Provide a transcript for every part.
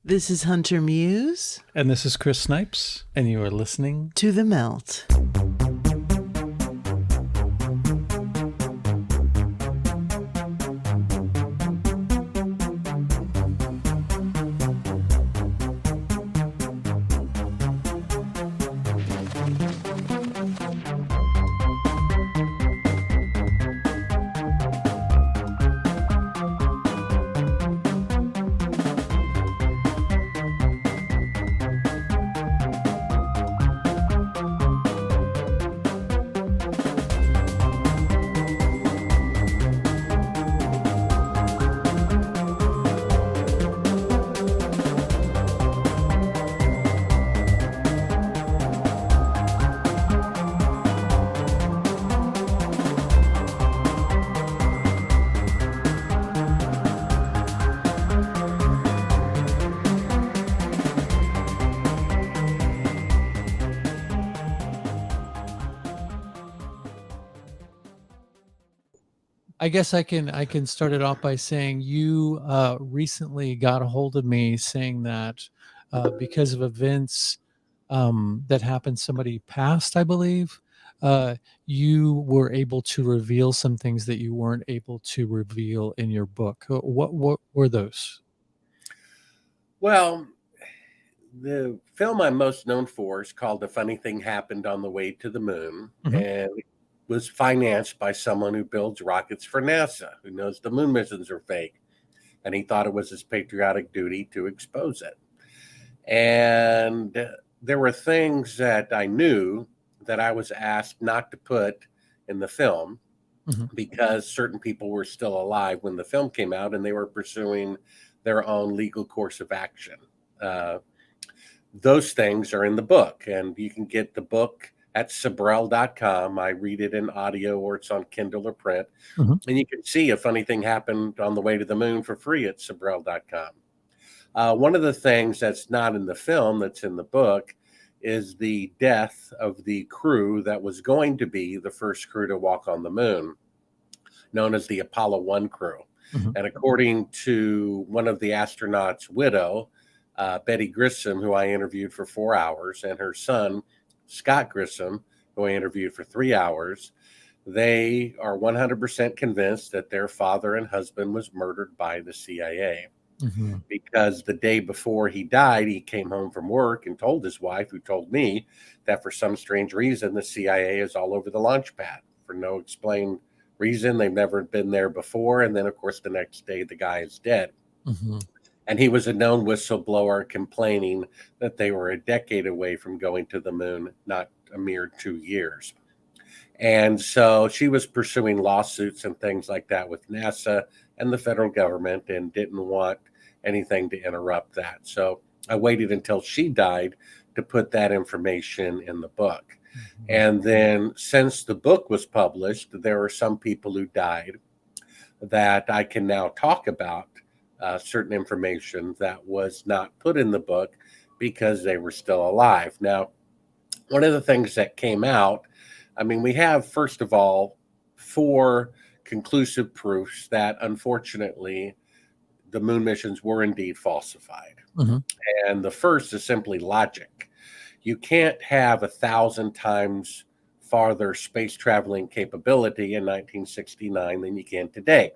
This is Hunter Muse And this is Chris Snipes, and you are listening. to The Melt. I guess I can start it off by saying you recently got a hold of me saying that because of events that happened, somebody passed, I believe. You were able to reveal some things that you weren't able to reveal in your book. What were those? Well, the film I'm most known for is called "The Funny Thing Happened on the Way to the Moon," Mhm. and it was financed by someone who builds rockets for NASA, who knows the moon missions are fake, and he thought it was his patriotic duty to expose it. And there were things that I knew that I was asked not to put in the film Mhm. because certain people were still alive when the film came out and they were pursuing their own legal course of action. Uh, those things are in the book, and you can get the book at Sibrel.com. I read it in audio or it's on Kindle or print. Mhm. And you can see A Funny Thing Happened on the Way to the Moon for free at Sibrel.com. One of the things that's not in the film that's in the book is the death of the crew that was going to be the first crew to walk on the moon, known as the Apollo 1 crew. Mhm. And according to one of the astronauts' widow, Betty Grissom, who I interviewed for 4 hours, and her son, Scott Grissom, who I interviewed for 3 hours, they are 100% convinced that their father and husband was murdered by the CIA. Mhm. Because the day before he died, he came home from work and told his wife, who told me that for some strange reason, the CIA is all over the launch pad for no explained reason. They've never been there before. And then, of course, the next day, the guy is dead. Mhm. And he was a known whistleblower complaining that they were a decade away from going to the moon, not a mere 2 years. And so she was pursuing lawsuits and things like that with NASA and the federal government and didn't want anything to interrupt that. So I waited until she died to put that information in the book. Mhm. And then since the book was published, there are some people who died that I can now talk about certain information that was not put in the book because they were still alive. Now, one of the things that came out, I mean, we have, first of all, four conclusive proofs that unfortunately the moon missions were indeed falsified. Mhm. And the first is simply logic. You can't have 1,000 times farther space traveling capability in 1969 than you can today.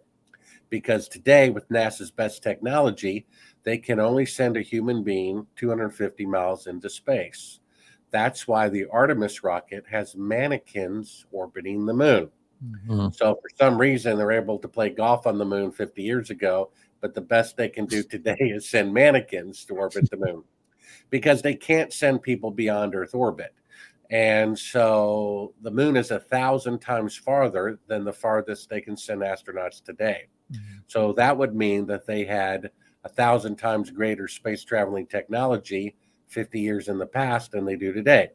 Because today, with NASA's best technology, they can only send a human being 250 miles into space. That's why the Artemis rocket has mannequins orbiting the moon. Mhm. So, for some reason, they're able to play golf on the moon 50 years ago, but the best they can do today is send mannequins to orbit the moon because they can't send people beyond Earth orbit. And so the moon is 1,000 times farther than the farthest they can send astronauts today. Mhm. So that would mean that they had 1,000 times greater space traveling technology 50 years in the past than they do today.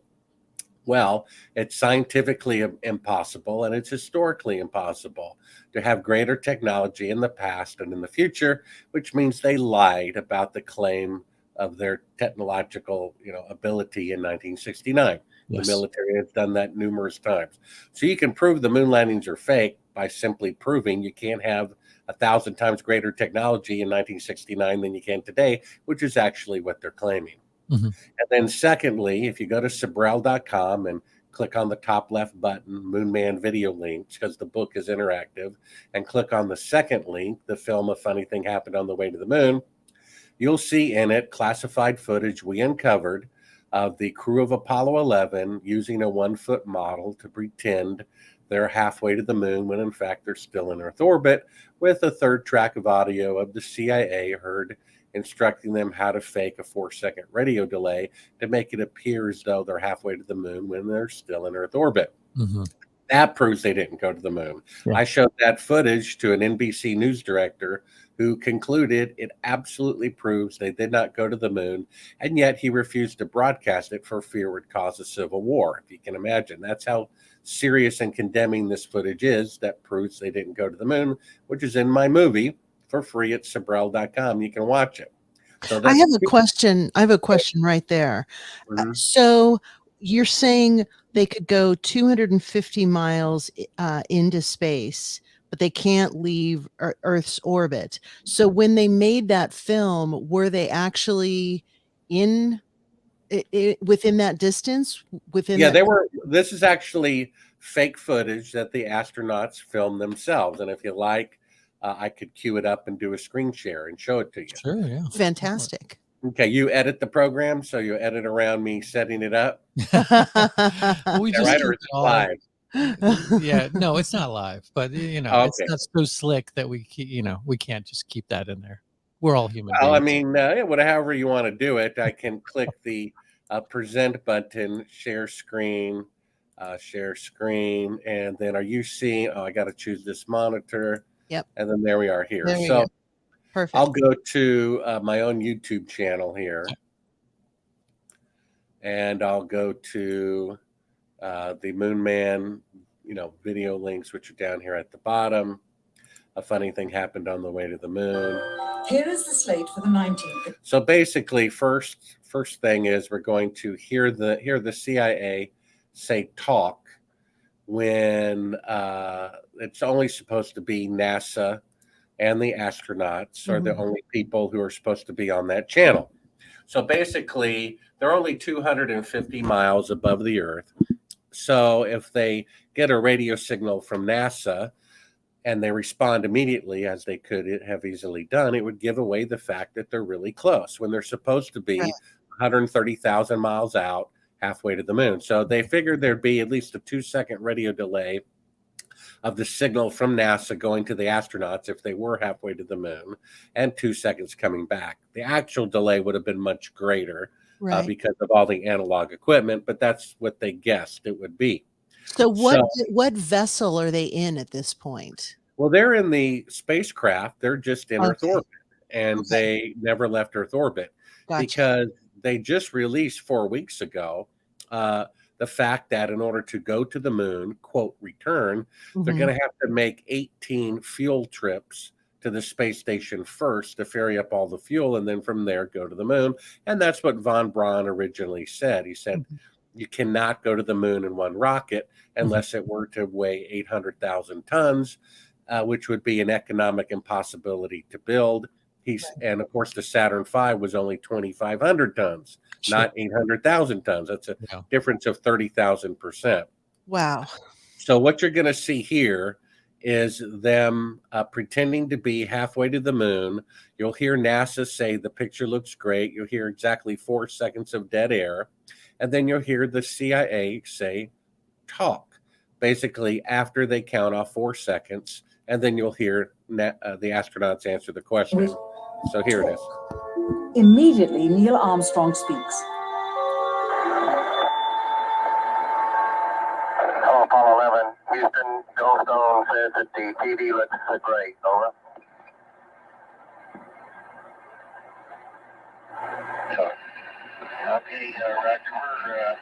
Well, it's scientifically impossible and it's historically impossible to have greater technology in the past and in the future, which means they lied about the claim of their technological, ability in 1969. The Yes. military has done that numerous times. So you can prove the moon landings are fake, by simply proving you can't have 1,000 times greater technology in 1969 than you can today, which is actually what they're claiming. Mhm. And then secondly, if you go to Sibrel.com and click on the top left button, Moonman video links, because the book is interactive, and click on the second link, the film A Funny Thing Happened on the Way to the Moon, you'll see in it classified footage we uncovered of the crew of Apollo 11 using a 1-foot model to pretend they're halfway to the moon when in fact they're still in Earth orbit, with a third track of audio of the CIA heard instructing them how to fake a 4-second radio delay to make it appear as though they're halfway to the moon when they're still in Earth orbit. Mhm. That proves they didn't go to the moon. Yeah. I showed that footage to an NBC news director who concluded it absolutely proves they did not go to the moon, and yet he refused to broadcast it for fear it would cause a civil war. If you can imagine, that's how serious and condemning this footage is. That proves they didn't go to the moon, which is in my movie for free at Sibrel.com. You can watch it. So I that's have a question. I have a question right there. Mhm. So you're saying they could go 250 miles into space, but they can't leave Earth's orbit. So when they made that film, were they actually in within that distance? Within Yeah, that? they were. This is actually fake footage that the astronauts filmed themselves. And if you like, I could cue it up and do a screen share and show it to you. Sure, yeah. Fantastic. Okay, you edit the program, so you edit around me setting it up. Well, we Is that just right, or keep is it it all. live? Yeah, no, it's not live, but it's Okay. not so slick that we can't just keep that in there. We're all human Well, I beings. mean, however you want to do it, I can click the present button, share screen, and then are you seeing? Oh, I got to choose this monitor, Yep. and then there we are here. There you So go. Perfect. I'll go to my own YouTube channel here, and I'll go to the Moonman, video links, which are down here at the bottom. A funny thing happened on the way to the moon. Here is the slate for the 19th. So basically, first thing is we're going to hear the CIA say talk when it's only supposed to be NASA and the astronauts are the only people who are supposed to be on that channel. So basically, they're only 250 miles above the Earth. So if they get a radio signal from NASA and they respond immediately, as they could have easily done, it would give away the fact that they're really close when they're supposed to be Right. 130,000 miles out, halfway to the moon. So they figured there'd be at least a 2-second radio delay of the signal from NASA going to the astronauts if they were halfway to the moon, and 2 seconds coming back. The actual delay would have been much greater Right. because of all the analog equipment, but that's what they guessed it would be. So what So- what vessel are they in at this point? Well, they're in the spacecraft. They're just in Earth Okay. orbit, and Okay. they never left Earth orbit Gotcha. because they just released 4 weeks ago the fact that in order to go to the moon, quote, return, they're Mhm. going to have to make 18 fuel trips to the space station first to ferry up all the fuel, and then from there go to the moon. And that's what von Braun originally said. He said, you cannot go to the moon in one rocket unless it were to weigh 800,000 tons, which would be an economic impossibility to build. And of course, the Saturn V was only 2,500 tons, Sure. not 800,000 tons. That's a Yeah. difference of 30,000%. Wow. So what you're going to see here is them pretending to be halfway to the moon. You'll hear NASA say the picture looks great. You'll hear exactly 4 seconds of dead air. And then you'll hear the CIA say talk, basically after they count off 4 seconds. And then you'll hear the astronauts answer the question. So here it is. Immediately, Neil Armstrong speaks. Hello, Apollo 11. Houston, Goldstone says that the TV looks great. Over. Okay, Roger.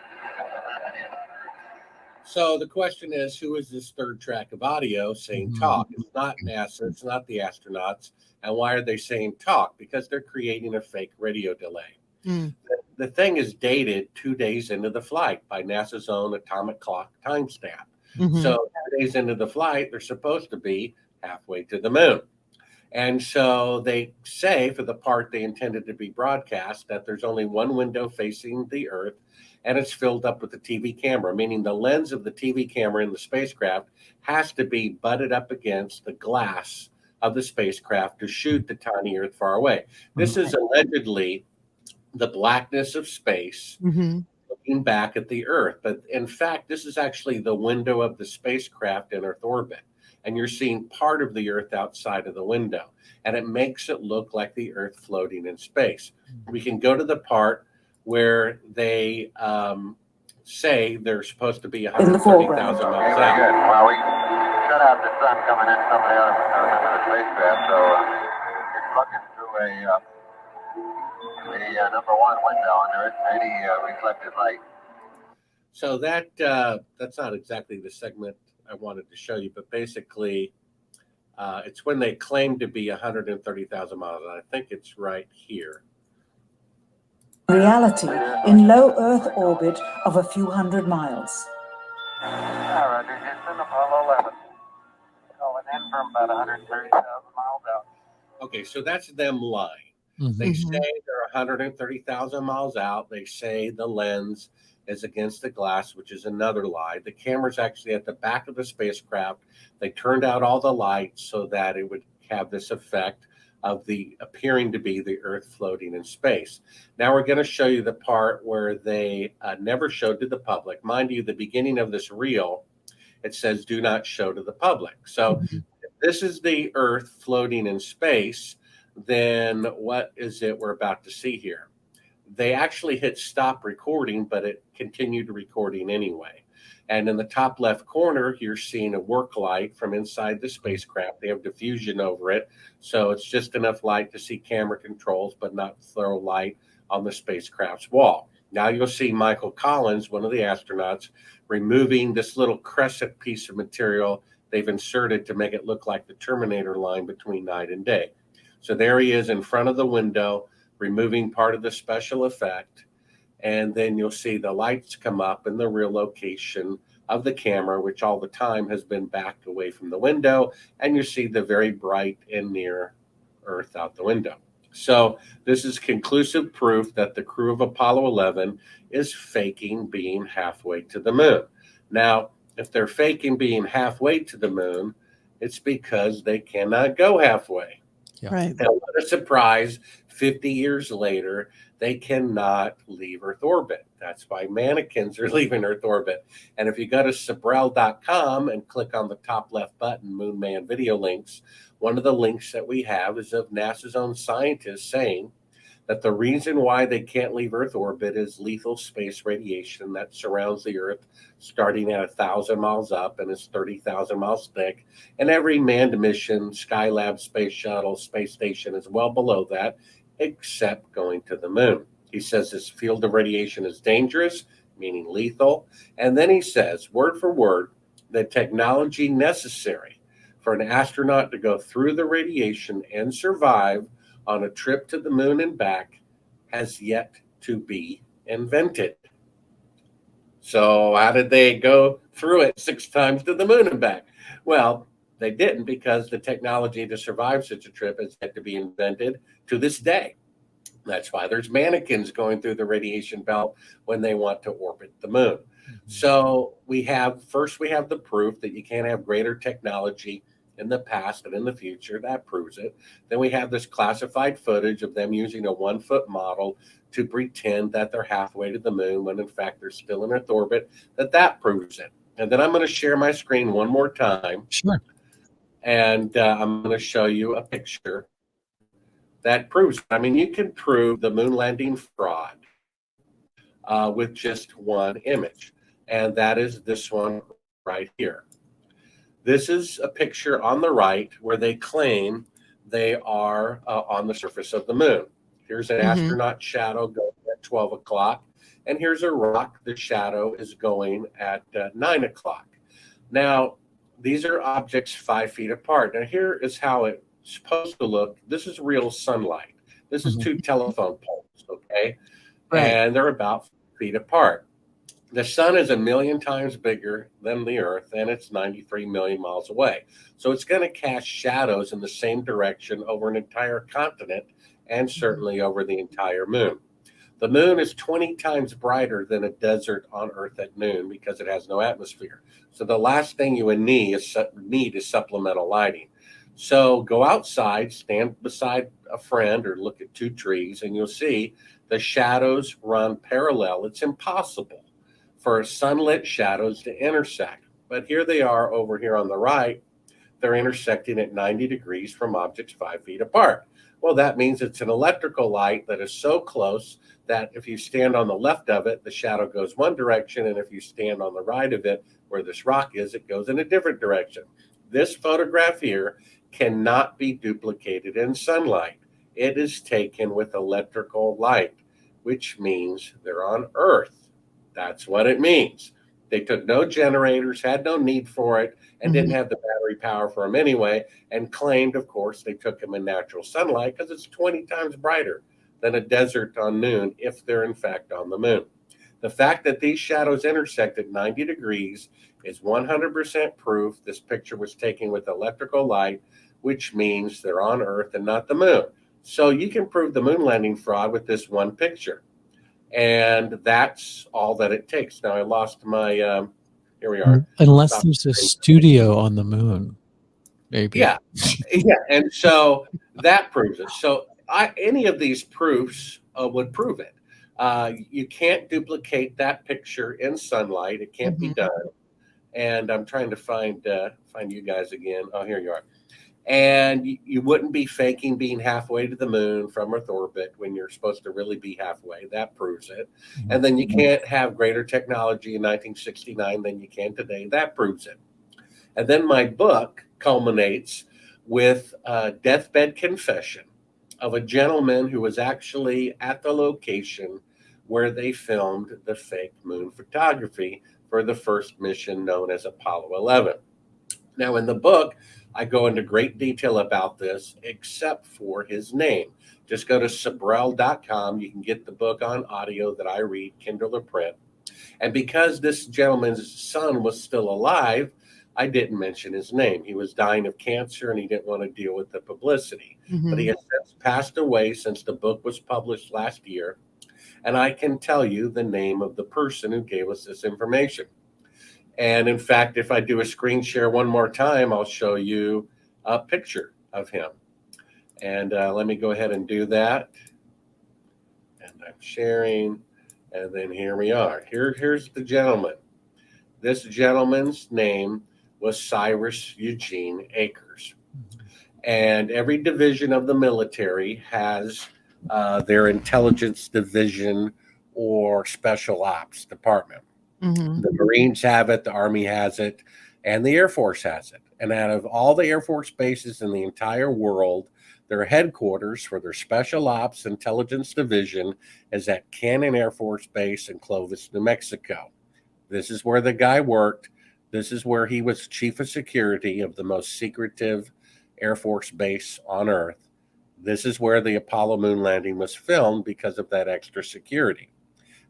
So the question is, who is this third track of audio saying Mhm. talk? It's not NASA, it's not the astronauts. And why are they saying talk? Because they're creating a fake radio delay. Mm. The thing is dated 2 days into the flight by NASA's own atomic clock timestamp. Mhm. So 2 days into the flight, they're supposed to be halfway to the moon. And so they say for the part they intended to be broadcast that there's only one window facing the Earth and it's filled up with the TV camera, meaning the lens of the TV camera in the spacecraft has to be butted up against the glass of the spacecraft to shoot the tiny Earth far away. This is allegedly the blackness of space Mhm. looking back at the Earth. But in fact, this is actually the window of the spacecraft in Earth orbit. And you're seeing part of the Earth outside of the window. And it makes it look like the Earth floating in space. We can go to the part where they say they're supposed to be 130,000 miles Very out. good. Well, we shut out the sun coming in from the other spacecraft, so it's looking through a number one window, and there isn't any reflected light. So that's not exactly the segment I wanted to show you, but basically it's when they claim to be 130,000 miles. And I think it's right here. Reality in low Earth orbit of a few hundred miles. Yeah, Roger. Houston, Apollo 11. Calling in from about 130,000 miles out. Okay, so that's them lying. Mhm. They Mhm. say they're 130,000 miles out. They say the lens is against the glass, which is another lie. The camera's actually at the back of the spacecraft. They turned out all the lights so that it would have this effect of the appearing to be the Earth floating in space. Now we're going to show you the part where they never showed to the public. Mind you, the beginning of this reel, it says do not show to the public. So if this is the Earth floating in space, then what is it we're about to see here? They actually hit stop recording, but it continued recording anyway. And in the top left corner, you're seeing a work light from inside the spacecraft. They have diffusion over it, so it's just enough light to see camera controls, but not throw light on the spacecraft's wall. Now you'll see Michael Collins, one of the astronauts, removing this little crescent piece of material they've inserted to make it look like the Terminator line between night and day. So there he is in front of the window, removing part of the special effect. And then you'll see the lights come up in the real location of the camera, which all the time has been backed away from the window. And you see the very bright and near Earth out the window. So this is conclusive proof that the crew of Apollo 11 is faking being halfway to the moon. Now, if they're faking being halfway to the moon, it's because they cannot go halfway. Yeah. Right. And what a surprise, 50 years later, they cannot leave Earth orbit. That's why mannequins are leaving Earth orbit. And if you go to Sibrel.com and click on the top left button, Moon Man video links, one of the links that we have is of NASA's own scientists saying that the reason why they can't leave Earth orbit is lethal space radiation that surrounds the Earth starting at 1,000 miles up and is 30,000 miles thick. And every manned mission, Skylab, Space Shuttle, Space Station is well below that, except going to the moon. He says this field of radiation is dangerous, meaning lethal. And then he says, word for word, the technology necessary for an astronaut to go through the radiation and survive on a trip to the moon and back has yet to be invented. So how did they go through it 6 times to the moon and back? Well, they didn't, because the technology to survive such a trip has yet to be invented to this day. That's why there's mannequins going through the radiation belt when they want to orbit the moon. So we have the proof that you can't have greater technology in the past and in the future. That proves it. Then we have this classified footage of them using a 1-foot model to pretend that they're halfway to the moon when in fact they're still in Earth orbit. That proves it. And then I'm going to share my screen one more time. Sure. And I'm going to show you a picture that proves it. I mean, you can prove the moon landing fraud with just one image. And that is this one right here. This is a picture on the right where they claim they are on the surface of the moon. Here's an astronaut shadow going at 12 o'clock. And here's a rock. The shadow is going at 9 o'clock. Now, these are objects 5 feet apart. Now, here is how it's supposed to look. This is real sunlight. This is 2 telephone poles, okay? Right. And they're about 5 feet apart. The sun is 1,000,000 times bigger than the Earth, and it's 93 million miles away. So it's going to cast shadows in the same direction over an entire continent and certainly over the entire moon. The moon is 20 times brighter than a desert on Earth at noon because it has no atmosphere. So the last thing you would need is supplemental lighting. So go outside, stand beside a friend, or look at two trees, and you'll see the shadows run parallel. It's impossible for sunlit shadows to intersect. But here they are over here on the right. They're intersecting at 90 degrees from objects 5 feet apart. Well, that means it's an electrical light that is so close that if you stand on the left of it, the shadow goes one direction. And if you stand on the right of it, where this rock is, it goes in a different direction. This photograph here cannot be duplicated in sunlight. It is taken with electrical light, which means they're on Earth. That's what it means. They took no generators, had no need for it, and didn't have the battery power for them anyway, and claimed, of course, they took them in natural sunlight because it's 20 times brighter than a desert on noon if they're in fact on the moon. The fact that these shadows intersect at 90 degrees is 100% proof this picture was taken with electrical light, which means they're on Earth and not the moon. So you can prove the moon landing fraud with this one picture. And that's all that it takes. Now I lost my, here we are. Unless Stop there's a screen. studio on the moon, maybe. Yeah. And so that proves it. So any of these proofs would prove it. You can't duplicate that picture in sunlight. It can't be done. And I'm trying to find you guys again. Oh, here you are. And you wouldn't be faking being halfway to the moon from Earth orbit when you're supposed to really be halfway. That proves it. And then you can't have greater technology in 1969 than you can today. That proves it. And then my book culminates with a deathbed confession of a gentleman who was actually at the location where they filmed the fake moon photography for the first mission known as Apollo 11. Now, in the book, I go into great detail about this, except for his name. Just go to Sibrel.com. You can get the book on audio that I read, Kindle or print. And because this gentleman's son was still alive, I didn't mention his name. He was dying of cancer and he didn't want to deal with the publicity. But he has since passed away since the book was published last year. And I can tell you the name of the person who gave us this information. And in fact, if I do a screen share one more time, I'll show you a picture of him. And let me go ahead and do that. And I'm sharing. And then here we are. Here's the gentleman. This gentleman's name was Cyrus Eugene Akers. And every division of the military has their intelligence division or special ops department. The Marines have it, the Army has it, and the Air Force has it. And out of all the Air Force bases in the entire world, their headquarters for their Special Ops Intelligence Division is at Cannon Air Force Base in Clovis, New Mexico. This is where the guy worked. This is where he was chief of security of the most secretive Air Force base on Earth. This is where the Apollo moon landing was filmed because of that extra security.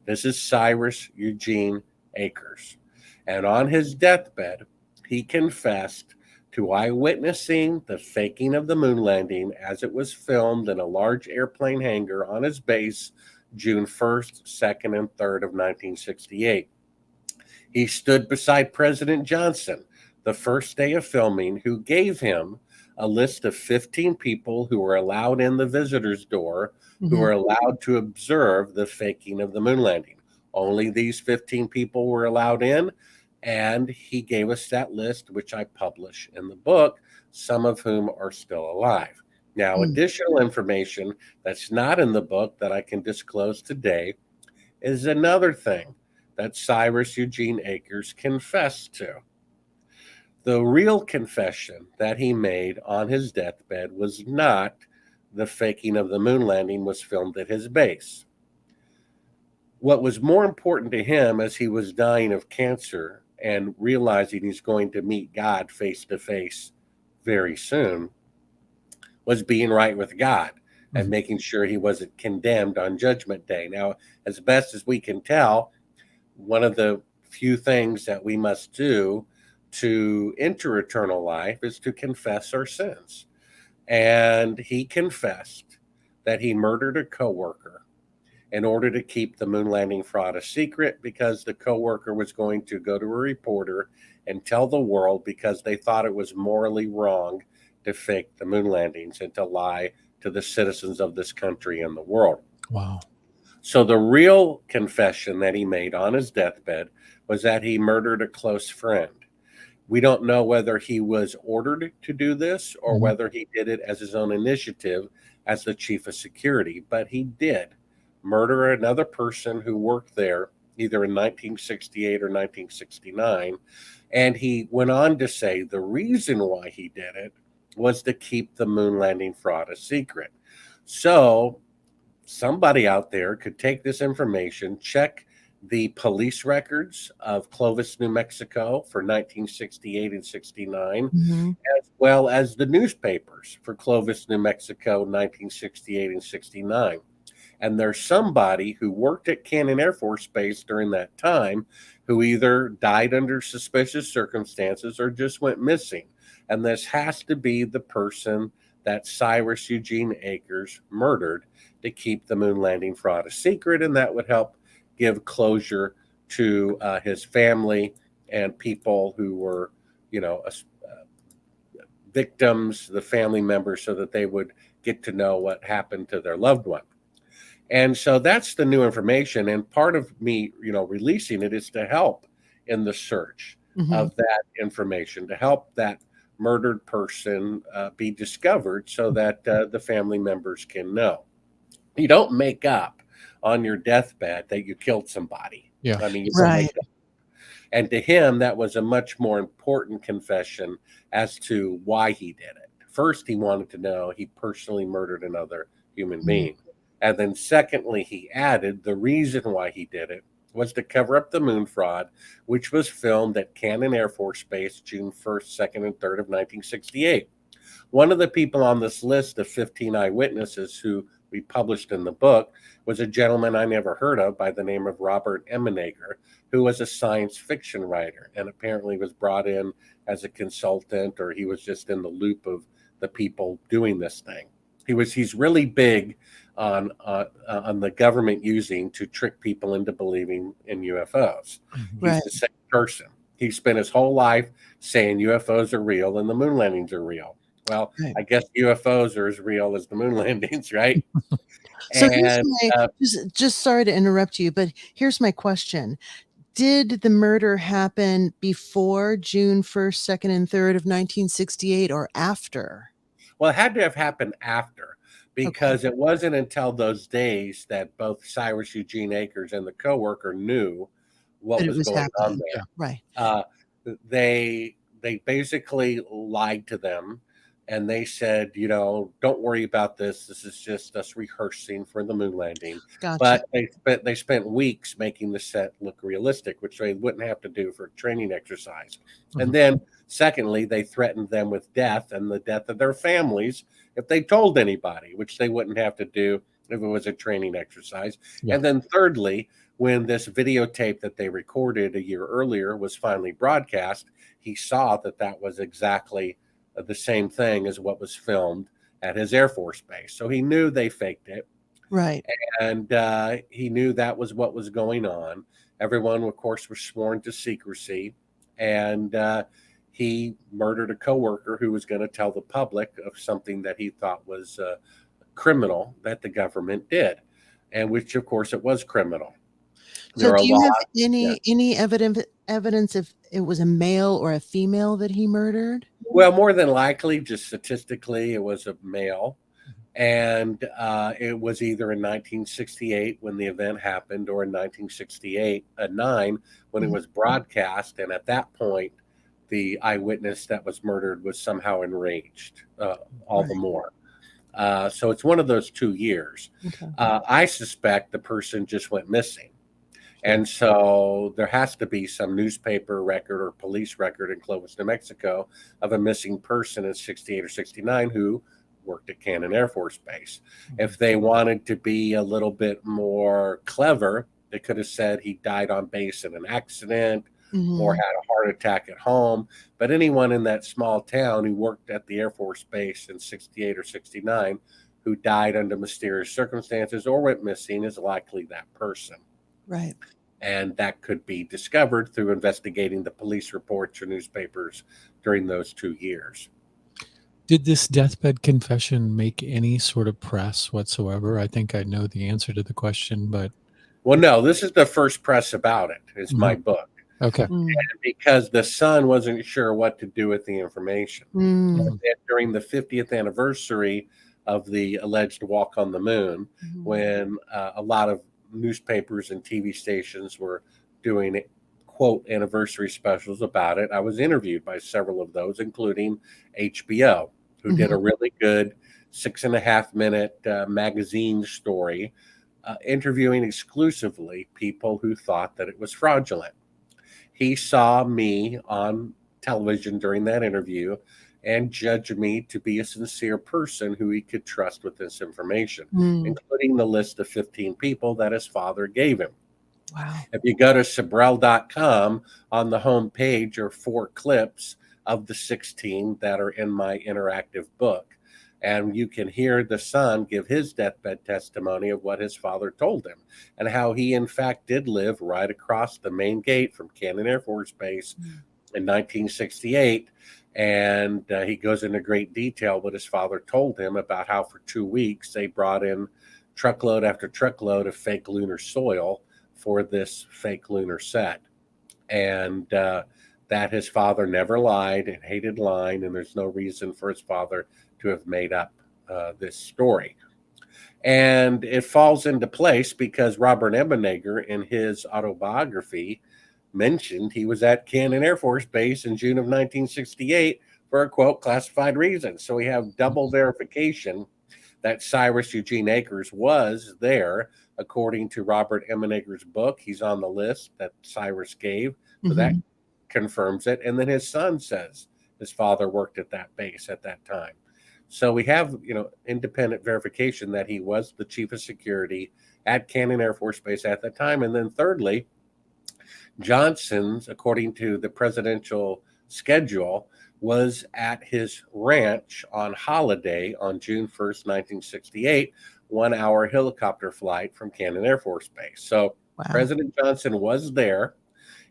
This is Cyrus Eugene Akers. And on his deathbed, he confessed to eyewitnessing the faking of the moon landing as it was filmed in a large airplane hangar on his base June 1st, 2nd, and 3rd of 1968. He stood beside President Johnson the first day of filming, who gave him a list of 15 people who were allowed in the visitor's door, who were allowed to observe the faking of the moon landing. Only these 15 people were allowed in, and he gave us that list, which I publish in the book, some of whom are still alive. Now, additional information that's not in the book that I can disclose today is another thing that Cyrus Eugene Akers confessed to. The real confession that he made on his deathbed was not the faking of the moon landing was filmed at his base. What was more important to him as he was dying of cancer and realizing he's going to meet God face to face very soon was being right with God and making sure he wasn't condemned on Judgment Day. Now, as best as we can tell, one of the few things that we must do to enter eternal life is to confess our sins. And he confessed that he murdered a coworker in order to keep the moon landing fraud a secret, because the coworker was going to go to a reporter and tell the world, because they thought it was morally wrong to fake the moon landings and to lie to the citizens of this country and the world. Wow. So the real confession that he made on his deathbed was that he murdered a close friend. We don't know whether he was ordered to do this or whether he did it as his own initiative as the chief of security, but he did murder another person who worked there either in 1968 or 1969. And he went on to say the reason why he did it was to keep the moon landing fraud a secret. So somebody out there could take this information, check the police records of Clovis, New Mexico for 1968 and 69, as well as the newspapers for Clovis, New Mexico, 1968 and 69. And there's somebody who worked at Cannon Air Force Base during that time who either died under suspicious circumstances or just went missing. And this has to be the person that Cyrus Eugene Akers murdered to keep the moon landing fraud a secret. And that would help give closure to his family and people who were, victims, the family members, so that they would get to know what happened to their loved one. And so that's the new information. And part of me, releasing it is to help in the search of that information, to help that murdered person be discovered so that the family members can know. You don't make up on your deathbed that you killed somebody. Yeah. I mean, you don't make up. And to him, that was a much more important confession as to why he did it. First, he wanted to know he personally murdered another human being. And then secondly, he added the reason why he did it was to cover up the moon fraud, which was filmed at Cannon Air Force Base June 1st, 2nd, and 3rd of 1968. One of the people on this list of 15 eyewitnesses who we published in the book was a gentleman I never heard of by the name of Robert Emenager, who was a science fiction writer and apparently was brought in as a consultant, or he was just in the loop of the people doing this thing. He's really big on the government using to trick people into believing in UFOs. He's the same person. He spent his whole life saying UFOs are real and the moon landings are real. Well, I guess UFOs are as real as the moon landings, right? So here's my, just sorry to interrupt you, but here's my question. Did the murder happen before June 1st, 2nd, and 3rd of 1968 or after? Well, it had to have happened after, because it wasn't until those days that both Cyrus Eugene Akers and the coworker knew what was going on there. Right. They basically lied to them, and they said, don't worry about this. This is just us rehearsing for the moon landing. Gotcha. But they spent weeks making the set look realistic, which they wouldn't have to do for training exercise. And then secondly, they threatened them with death and the death of their families if they told anybody, which they wouldn't have to do if it was a training exercise. And then thirdly, when this videotape that they recorded a year earlier was finally broadcast, he saw that that was exactly the same thing as what was filmed at his Air Force base. So he knew they faked it. Right. And he knew that was what was going on. Everyone, of course, was sworn to secrecy. And he murdered a coworker who was going to tell the public of something that he thought was criminal that the government did, and which, of course, it was criminal. So do you have any evidence if it was a male or a female that he murdered? Well, more than likely, just statistically, it was a male. And it was either in 1968 when the event happened, or in 1968-9 when it was broadcast. And at that point, the eyewitness that was murdered was somehow enraged all the more. So it's one of those 2 years. I suspect the person just went missing. And so there has to be some newspaper record or police record in Clovis, New Mexico of a missing person in 68 or 69 who worked at Cannon Air Force Base. If they wanted to be a little bit more clever, They could have said he died on base in an accident or Mhm. had a heart attack at home. But anyone in that small town who worked at the Air Force Base in 68 or 69 who died under mysterious circumstances or went missing is likely that person. Right. And that could be discovered through investigating the police reports or newspapers during those 2 years. Did this deathbed confession make any sort of press whatsoever? I think I know the answer to the question, but Well, no, this is the first press about it, is my book. okay. Mm. Because the Sun wasn't sure what to do with the information. Mm. And during the 50th anniversary of the alleged walk on the moon, Mhm. when a lot of newspapers and TV stations were doing quote anniversary specials about it, I was interviewed by several of those, including HBO, who did a really good 6.5 minute magazine story interviewing exclusively people who thought that it was fraudulent. He saw me on television during that interview and judged me to be a sincere person who he could trust with this information, Mm. including the list of 15 people that his father gave him. Wow. If you go to Sibrel.com, on the home page are 4 clips of the 16 that are in my interactive book. And you can hear the son give his deathbed testimony of what his father told him and how he, in fact, did live right across the main gate from Cannon Air Force Base in 1968. And he goes into great detail what his father told him about how for 2 weeks they brought in truckload after truckload of fake lunar soil for this fake lunar set. And that his father never lied and hated lying, and there's no reason for his father to have made up this story. And it falls into place because Robert Ebeneger, in his autobiography, mentioned he was at Cannon Air Force Base in June of 1968 for a quote classified reason. So we have double verification that Cyrus Eugene Akers was there, according to Robert Ebeneger's book. He's on the list that Cyrus gave, so that confirms it. And then his son says his father worked at that base at that time. So we have, independent verification that he was the chief of security at Cannon Air Force Base at that time. And then thirdly, Johnson's, according to the presidential schedule, was at his ranch on holiday on June 1st, 1968, 1 hour helicopter flight from Cannon Air Force Base. So Wow. President Johnson was there.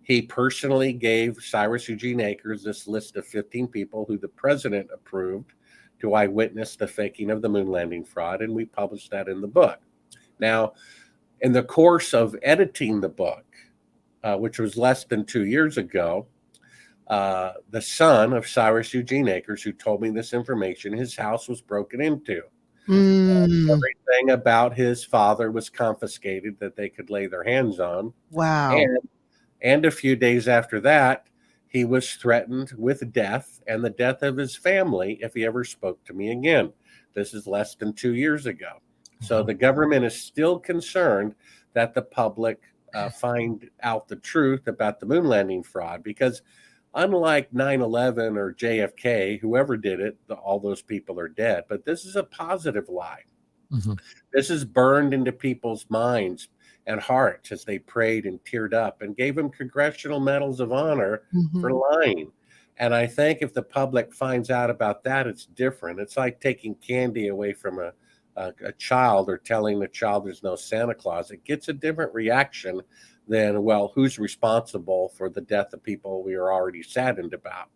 He personally gave Cyrus Eugene Akers this list of 15 people who the president approved to eyewitness the faking of the moon landing fraud, and we published that in the book. Now, in the course of editing the book, which was less than 2 years ago, the son of Cyrus Eugene Akers, who told me this information, his house was broken into. Everything about his father was confiscated that they could lay their hands on. Wow. And a few days after that, he was threatened with death and the death of his family if he ever spoke to me again. This is less than 2 years ago. So the government is still concerned that the public find out the truth about the moon landing fraud, because unlike 9/11 or JFK, whoever did it, all those people are dead. But this is a positive lie. This is burned into people's minds and hearts as they prayed and teared up and gave him congressional medals of honor for lying. And I think if the public finds out about that, it's different. It's like taking candy away from a child or telling a child there's no Santa Claus. It gets a different reaction than, well, who's responsible for the death of people we are already saddened about?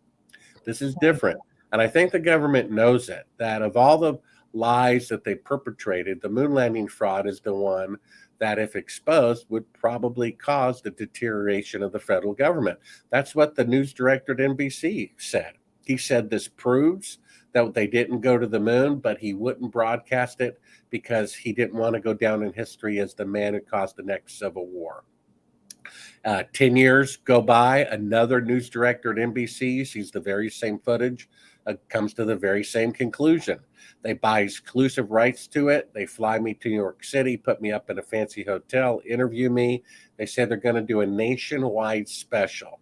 This is different. And I think the government knows it, that of all the lies that they perpetrated, the moon landing fraud is the one that, if exposed, would probably cause the deterioration of the federal government. That's what the news director at NBC said. He said this proves that they didn't go to the moon, but he wouldn't broadcast it because he didn't want to go down in history as the man who caused the next Civil War. 10 years go by, another news director at NBC sees the very same footage, comes to the very same conclusion. They buy exclusive rights to it. They fly me to New York City, put me up in a fancy hotel, interview me. They say they're going to do a nationwide special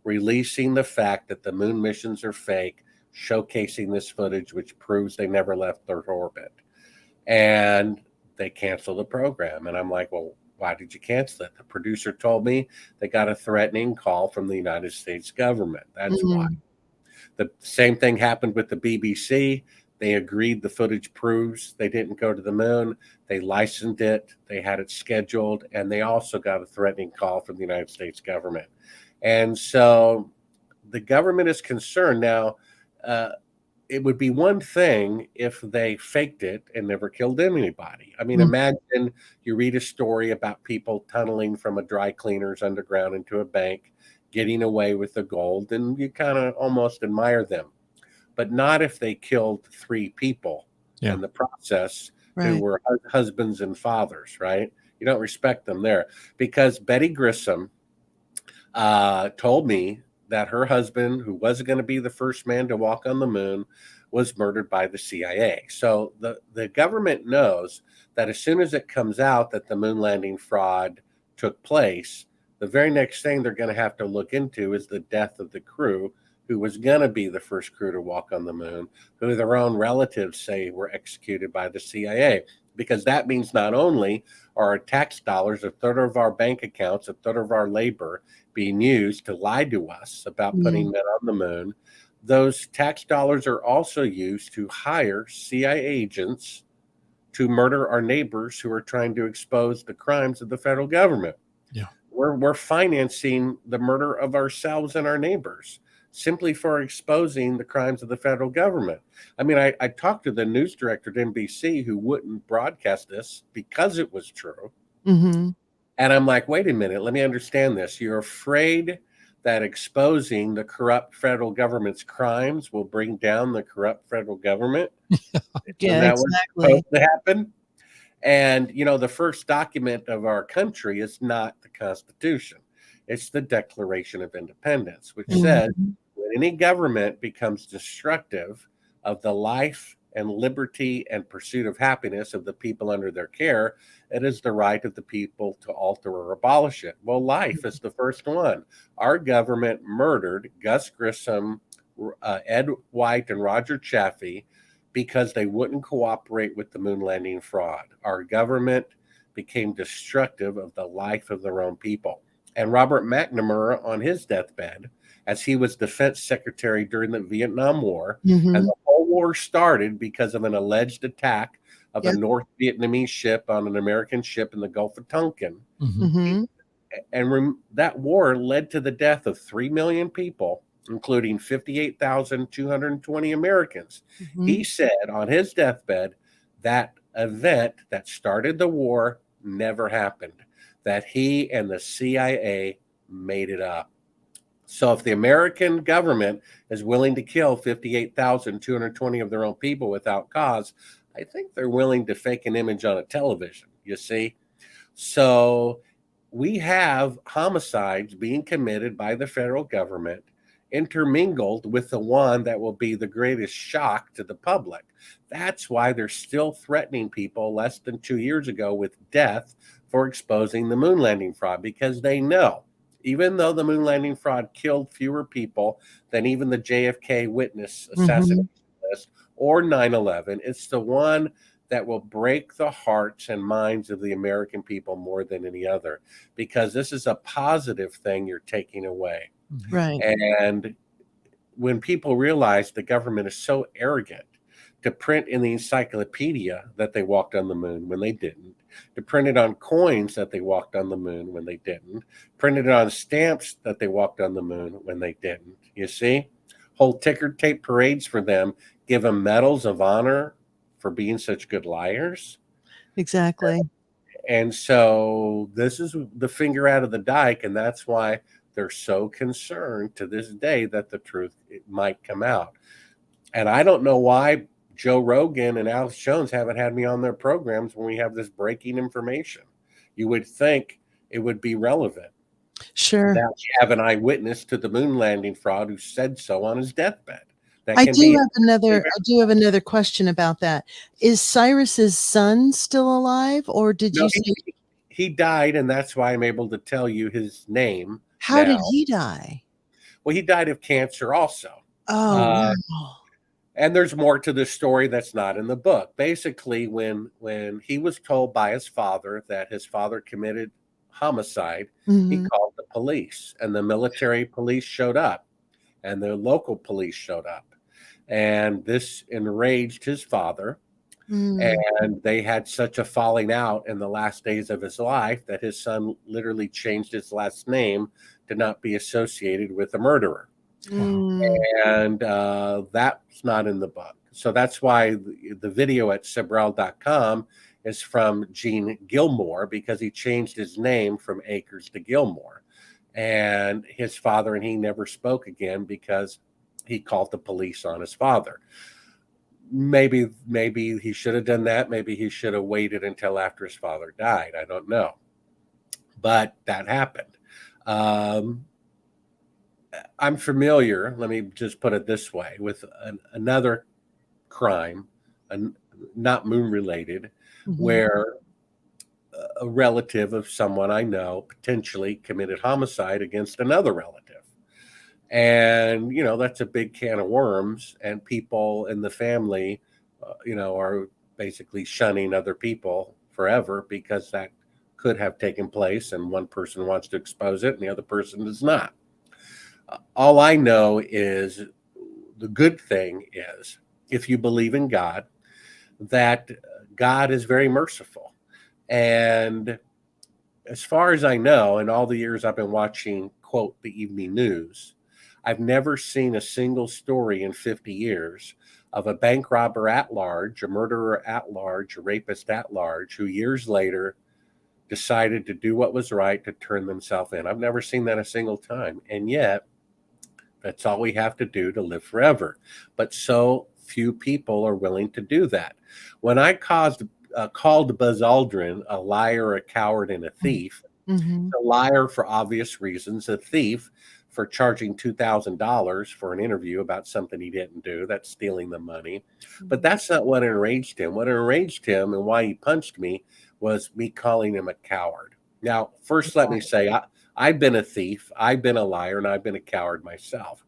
releasing the fact that the moon missions are fake, showcasing this footage, which proves they never left Earth orbit. And they cancel the program. And I'm like, well, Why did you cancel it? The producer told me they got a threatening call from the United States government. That's why. Mm. The same thing happened with the BBC. They agreed the footage proves they didn't go to the moon. They licensed it. They had it scheduled. And they also got a threatening call from the United States government. And so the government is concerned now. It would be one thing if they faked it and never killed anybody. I mean, Mm. imagine you read a story about people tunneling from a dry cleaner's underground into a bank, getting away with the gold, and you kind of almost admire them. But not if they killed 3 people Yeah. in the process who Right. were husbands and fathers, right? You don't respect them there. Because Betty Grissom told me that her husband, who wasn't going to be the first man to walk on the moon, was murdered by the CIA. So the government knows that as soon as it comes out that the moon landing fraud took place, the very next thing they're going to have to look into is the death of the crew who was going to be the first crew to walk on the moon, who their own relatives say were executed by the CIA. Because that means not only are our tax dollars, a third of our bank accounts, a third of our labor being used to lie to us about putting Mm. men on the moon, those tax dollars are also used to hire CIA agents to murder our neighbors who are trying to expose the crimes of the federal government. Yeah. We're financing the murder of ourselves and our neighbors simply for exposing the crimes of the federal government. I mean, I talked to the news director at NBC who wouldn't broadcast this because it was true. Mm-hmm. And I'm like, wait a minute, let me understand this. You're afraid that exposing the corrupt federal government's crimes will bring down the corrupt federal government? Isn't Yeah, that what's exactly. supposed to happen? And, the first document of our country is not the Constitution. It's the Declaration of Independence, which says Mhm. when any government becomes destructive of the life and liberty and pursuit of happiness of the people under their care, it is the right of the people to alter or abolish it. Well, life is the first one. Our government murdered Gus Grissom, Ed White, and Roger Chaffee because they wouldn't cooperate with the moon landing fraud. Our government became destructive of the life of their own people. And Robert McNamara, on his deathbed, as he was defense secretary during the Vietnam War, and Mhm. the whole war started because of an alleged attack of a Yep. North Vietnamese ship on an American ship in the Gulf of Tonkin. Mhm. Mhm. And that war led to the death of 3 million people, including 58,220 Americans. Mhm. He said on his deathbed that event that started the war never happened, that he and the CIA made it up. So if the American government is willing to kill 58,220 of their own people without cause, I think they're willing to fake an image on a television, you see? So we have homicides being committed by the federal government intermingled with the one that will be the greatest shock to the public. That's why they're still threatening people less than 2 years ago with death for exposing the moon landing fraud, because they know, even though the moon landing fraud killed fewer people than even the JFK witness assassination Mhm. list or 9/11, it's the one that will break the hearts and minds of the American people more than any other, because this is a positive thing you're taking away. Mhm. Right. And when people realize the government is so arrogant to print in the encyclopedia that they walked on the moon when they didn't, to print it on coins that they walked on the moon when they didn't, printed it on stamps that they walked on the moon when they didn't, you see? Hold ticker tape parades for them, give them medals of honor for being such good liars. Exactly. And so this is the finger out of the dike, and that's why they're so concerned to this day that the truth might come out. And I don't know why Joe Rogan and Alex Jones haven't had me on their programs when we have this breaking information. You would think it would be relevant. Sure. Now you have an eyewitness to the moon landing fraud who said so on his deathbed. That I can do be have another question about that. Is Cyrus's son still alive, or did no, you say he died, and that's why I'm able to tell you his name how did now. he die? Well, he died of cancer also. Oh, Uh, wow. And there's more to this story that's not in the book. Basically, when he was told by his father that his father committed homicide, he Mhm. called the police, and the military police showed up, and the local police showed up. And this enraged his father, Mm. and they had such a falling out in the last days of his life that his son literally changed his last name to not be associated with the murderer. Wow. Mm. And that's not in the book. So that's why the video at Sibrel.com is from Gene Gilmore, because he changed his name from Akers to Gilmore. And his father and he never spoke again because he called the police on his father. Maybe he should have done that. Maybe he should have waited until after his father died. I don't know. But that happened. Um, I'm familiar, let me just put it this way, with another crime, not moon related, Mhm. where a relative of someone I know potentially committed homicide against another relative. And, that's a big can of worms, and people in the family, are basically shunning other people forever because that could have taken place, and one person wants to expose it and the other person does not. All I know is the good thing is, if you believe in God, that God is very merciful. And as far as I know, in all the years I've been watching, quote, the evening news, I've never seen a single story in 50 years of a bank robber at large, a murderer at large, a rapist at large, who years later decided to do what was right to turn themselves in. I've never seen that a single time. And yet, that's all we have to do to live forever. But so few people are willing to do that. When I called Buzz Aldrin a liar, a coward, and a thief, Mhm. a liar for obvious reasons, a thief for charging $2,000 for an interview about something he didn't do. That's stealing the money. But that's not what enraged him. What enraged him and why he punched me was me calling him a coward. Now, first, let me say, I've been a thief, I've been a liar, and I've been a coward myself.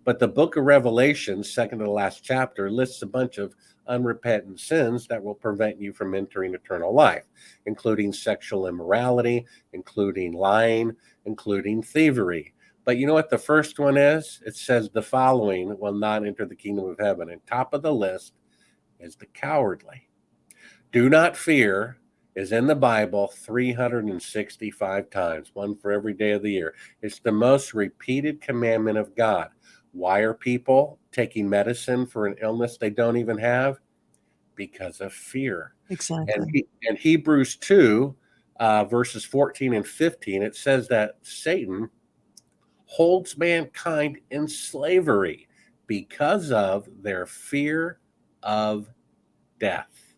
But the book of Revelation, second to the last chapter, lists a bunch of unrepentant sins that will prevent you from entering eternal life, including sexual immorality, including lying, including thievery. But you know what the first one is? It says the following will not enter the kingdom of heaven. And top of the list is the cowardly. Do not fear is in the Bible 365 times, one for every day of the year. It's the most repeated commandment of God. Why are people taking medicine for an illness they don't even have? Because of fear. And Exactly. in Hebrews 2, verses 14 and 15, it says that Satan holds mankind in slavery because of their fear of death.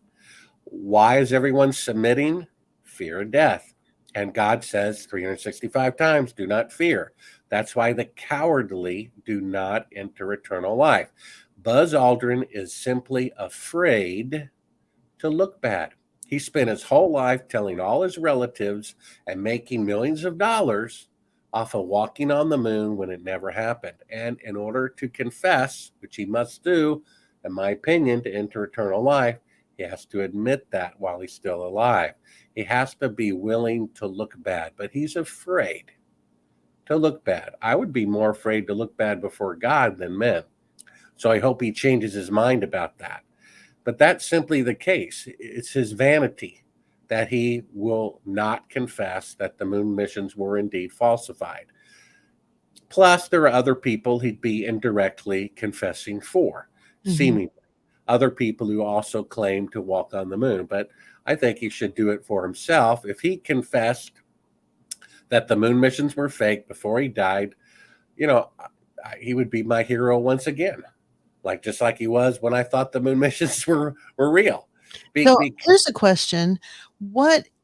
Why is everyone submitting? Fear of death. And God says 365 times, do not fear. That's why the cowardly do not enter eternal life. Buzz Aldrin is simply afraid to look bad. He spent his whole life telling all his relatives and making millions of dollars off of walking on the moon when it never happened. And in order to confess, which he must do, in my opinion, to enter eternal life, he has to admit that while he's still alive. He has to be willing to look bad, but he's afraid to look bad. I would be more afraid to look bad before God than men. So I hope he changes his mind about that. But that's simply the case. It's his vanity that he will not confess that the moon missions were indeed falsified. Plus, there are other people he'd be indirectly confessing for, Mhm. seemingly. Other people who also claim to walk on the moon. But I think he should do it for himself. If he confessed that the moon missions were fake before he died, you know, he would be my hero once again, just like he was when I thought the moon missions were real. So Be, here's a question.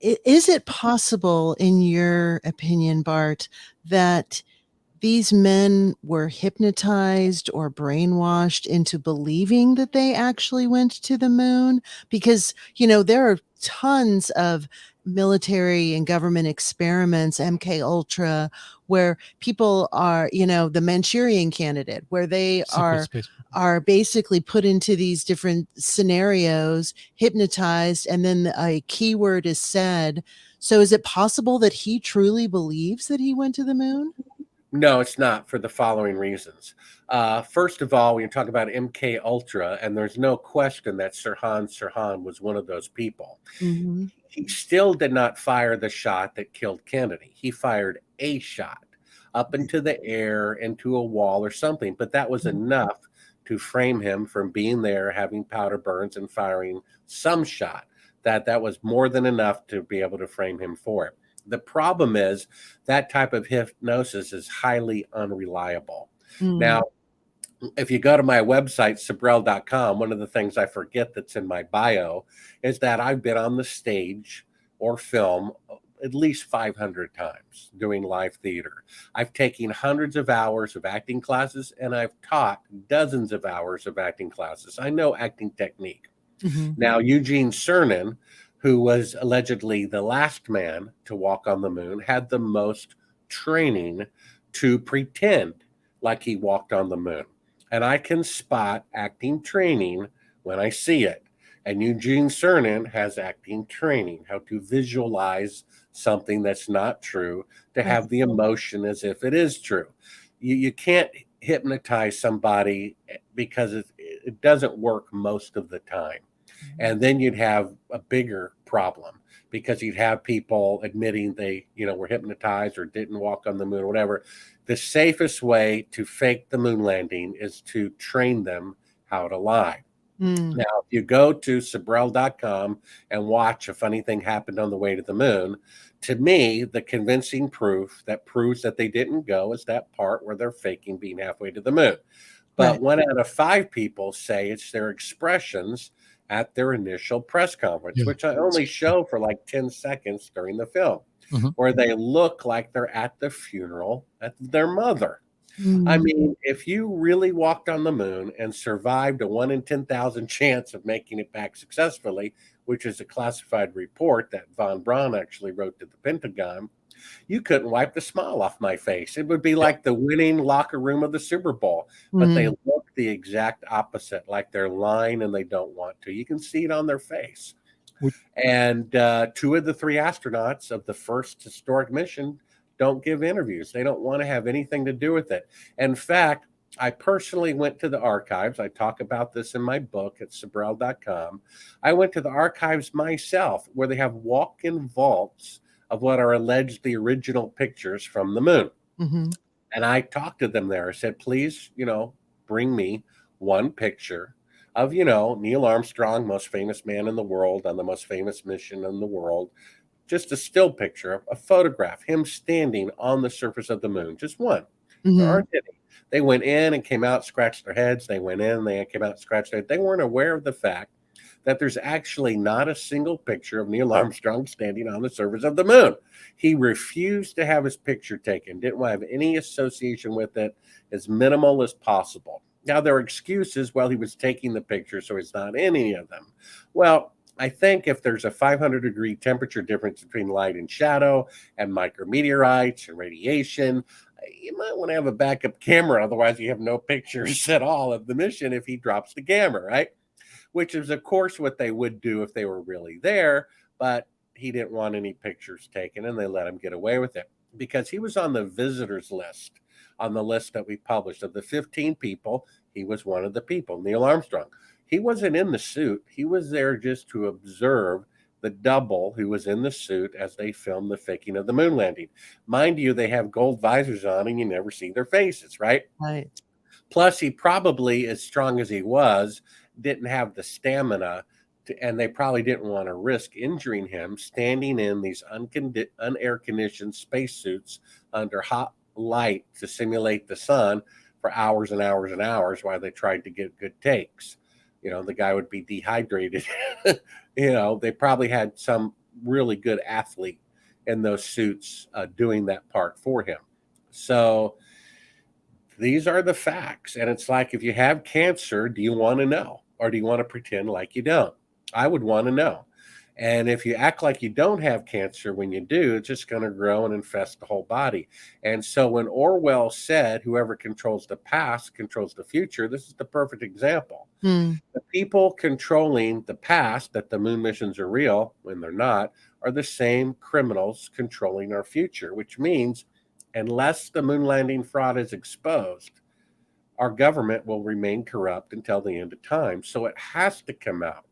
Is it possible, in your opinion, Bart, that these men were hypnotized or brainwashed into believing that they actually went to the moon? Because, there are tons of military and government experiments, MK Ultra, where people are, the Manchurian Candidate, where they Secret space. are basically put into these different scenarios, hypnotized, and then a keyword is said. So is it possible that he truly believes that he went to the moon? No, it's not, for the following reasons. First of all, when you talk about MK Ultra, and there's no question that Sirhan was one of those people, Mm-hmm. he still did not fire the shot that killed Kennedy. He fired a shot up into the air, into a wall or something, but that was enough to frame him from being there, having powder burns, and firing some shot. That was more than enough to be able to frame him for it. The problem is that type of hypnosis is highly unreliable. Now, if you go to my website, Sibrel.com, one of the things I forget that's in my bio is that I've been on the stage or film at least 500 times doing live theater. I've taken hundreds of hours of acting classes, and I've taught dozens of hours of acting classes. I know acting technique. Mm-hmm. Now, Eugene Cernan, who was allegedly the last man to walk on the moon, had the most training to pretend like he walked on the moon. And I can spot acting training when I see it. And Eugene Cernan has acting training, how to visualize something that's not true, to have the emotion as if it is true. You can't hypnotize somebody because it doesn't work most of the time. And then you'd have a bigger problem because you'd have people admitting they, were hypnotized or didn't walk on the moon or whatever. The safest way to fake the moon landing is to train them how to lie. Now, if you go to Sibrel.com and watch A Funny Thing Happened on the Way to the Moon, to me, the convincing proof that proves that they didn't go is that part where they're faking being halfway to the moon. But Right. 1 out of 5 people say it's their expressions at their initial press conference, Yeah. which I only show for like 10 seconds during the film, where they look like they're at the funeral at their mother. I mean, if you really walked on the moon and survived a 1 in 10,000 chance of making it back successfully, which is a classified report that von Braun actually wrote to the Pentagon, you couldn't wipe the smile off my face. It would be like the winning locker room of the Super Bowl, but they look the exact opposite, like they're lying and they don't want to. You can see it on their face. And 2 of the 3 astronauts of the first historic mission don't give interviews. They don't want to have anything to do with it. In fact, I personally went to the archives. I talk about this in my book at Sibrel.com. I went to the archives myself, where they have walk-in vaults of what are alleged the original pictures from the moon. And I talked to them there. I said, please, bring me one picture of, Neil Armstrong, most famous man in the world, on the most famous mission in the world. Just a still picture, a photograph, him standing on the surface of the moon. Just one. There aren't any. They went in and came out, scratched their heads. They went in, they came out, scratched their heads. They weren't aware of the fact that there's actually not a single picture of Neil Armstrong standing on the surface of the moon. He refused to have his picture taken, didn't want to have any association with it, as minimal as possible. Now, there are excuses, well, he was taking the picture, so he's not in any of them. Well, I think if there's a 500-degree temperature difference between light and shadow and micrometeorites and radiation, you might want to have a backup camera. Otherwise, you have no pictures at all of the mission if he drops the camera, right? Which is, of course, what they would do if they were really there. But he didn't want any pictures taken, and they let him get away with it because he was on the visitors list, on the list that we published. Of the 15 people, he was one of the people, Neil Armstrong. He wasn't in the suit. He was there just to observe the double who was in the suit as they filmed the faking of the moon landing. Mind you, they have gold visors on and you never see their faces, right? Right. Plus, he probably, as strong as he was, didn't have the stamina and they probably didn't want to risk injuring him standing in these unair-conditioned spacesuits under hot light to simulate the sun for hours and hours and hours while they tried to get good takes. The guy would be dehydrated. They probably had some really good athlete in those suits doing that part for him. So these are the facts. And it's like, if you have cancer, do you want to know? Or do you want to pretend like you don't? I would want to know. And if you act like you don't have cancer when you do, it's just going to grow and infest the whole body. And so when Orwell said, whoever controls the past controls the future, this is the perfect example. Hmm. The people controlling the past, that the moon missions are real when they're not, are the same criminals controlling our future, which means unless the moon landing fraud is exposed, our government will remain corrupt until the end of time. So it has to come out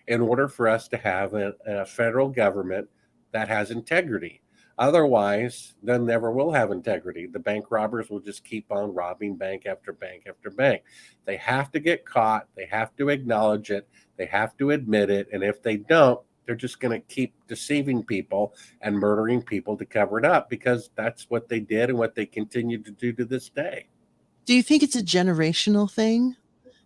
in order for us to have a federal government that has integrity. Otherwise, they never will have integrity. The bank robbers will just keep on robbing bank after bank after bank. They have to get caught. They have to acknowledge it. They have to admit it. And if they don't, they're just going to keep deceiving people and murdering people to cover it up, because that's what they did and what they continue to do to this day. Do you think it's a generational thing?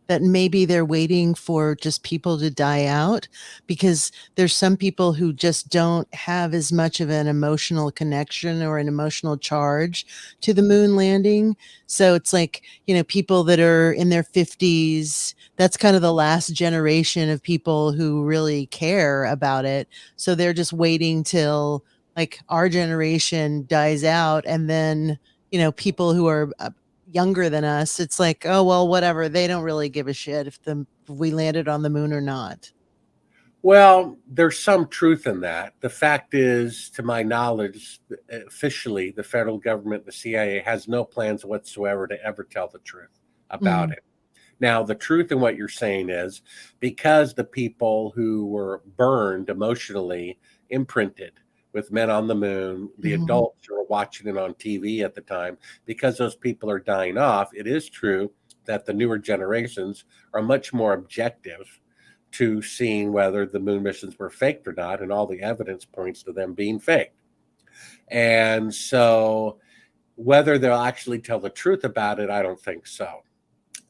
That maybe they're waiting for just people to die out, because there's some people who just don't have as much of an emotional connection or an emotional charge to the moon landing. So it's like, people that are in their 50s, that's kind of the last generation of people who really care about it. So they're just waiting till like our generation dies out, and then, people who are younger than us, it's like, oh, well, whatever. They don't really give a shit if we landed on the moon or not. Well, there's some truth in that. The fact is, to my knowledge, officially, the federal government, the CIA, has no plans whatsoever to ever tell the truth about it. Now, the truth in what you're saying is, because the people who were burned emotionally, imprinted with Men on the Moon, the adults who were watching it on TV at the time, because those people are dying off, it is true that the newer generations are much more objective to seeing whether the moon missions were faked or not, and all the evidence points to them being faked. And so whether they'll actually tell the truth about it, I don't think so.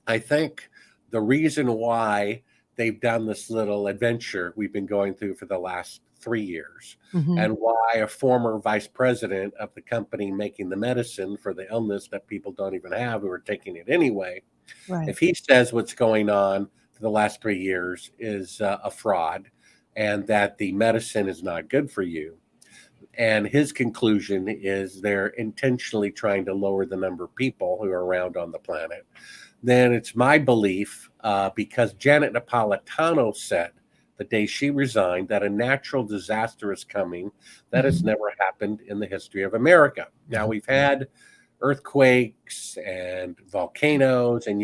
I think the reason why they've done this little adventure we've been going through for the last 3 years, and why a former vice president of the company making the medicine for the illness that people don't even have who are taking it anyway, Right. if he says what's going on for the last 3 years is a fraud and that the medicine is not good for you, and his conclusion is they're intentionally trying to lower the number of people who are around on the planet, then it's my belief, because Janet Napolitano said the day she resigned that a natural disaster is coming that has never happened in the history of America. Now, we've had earthquakes and volcanoes, and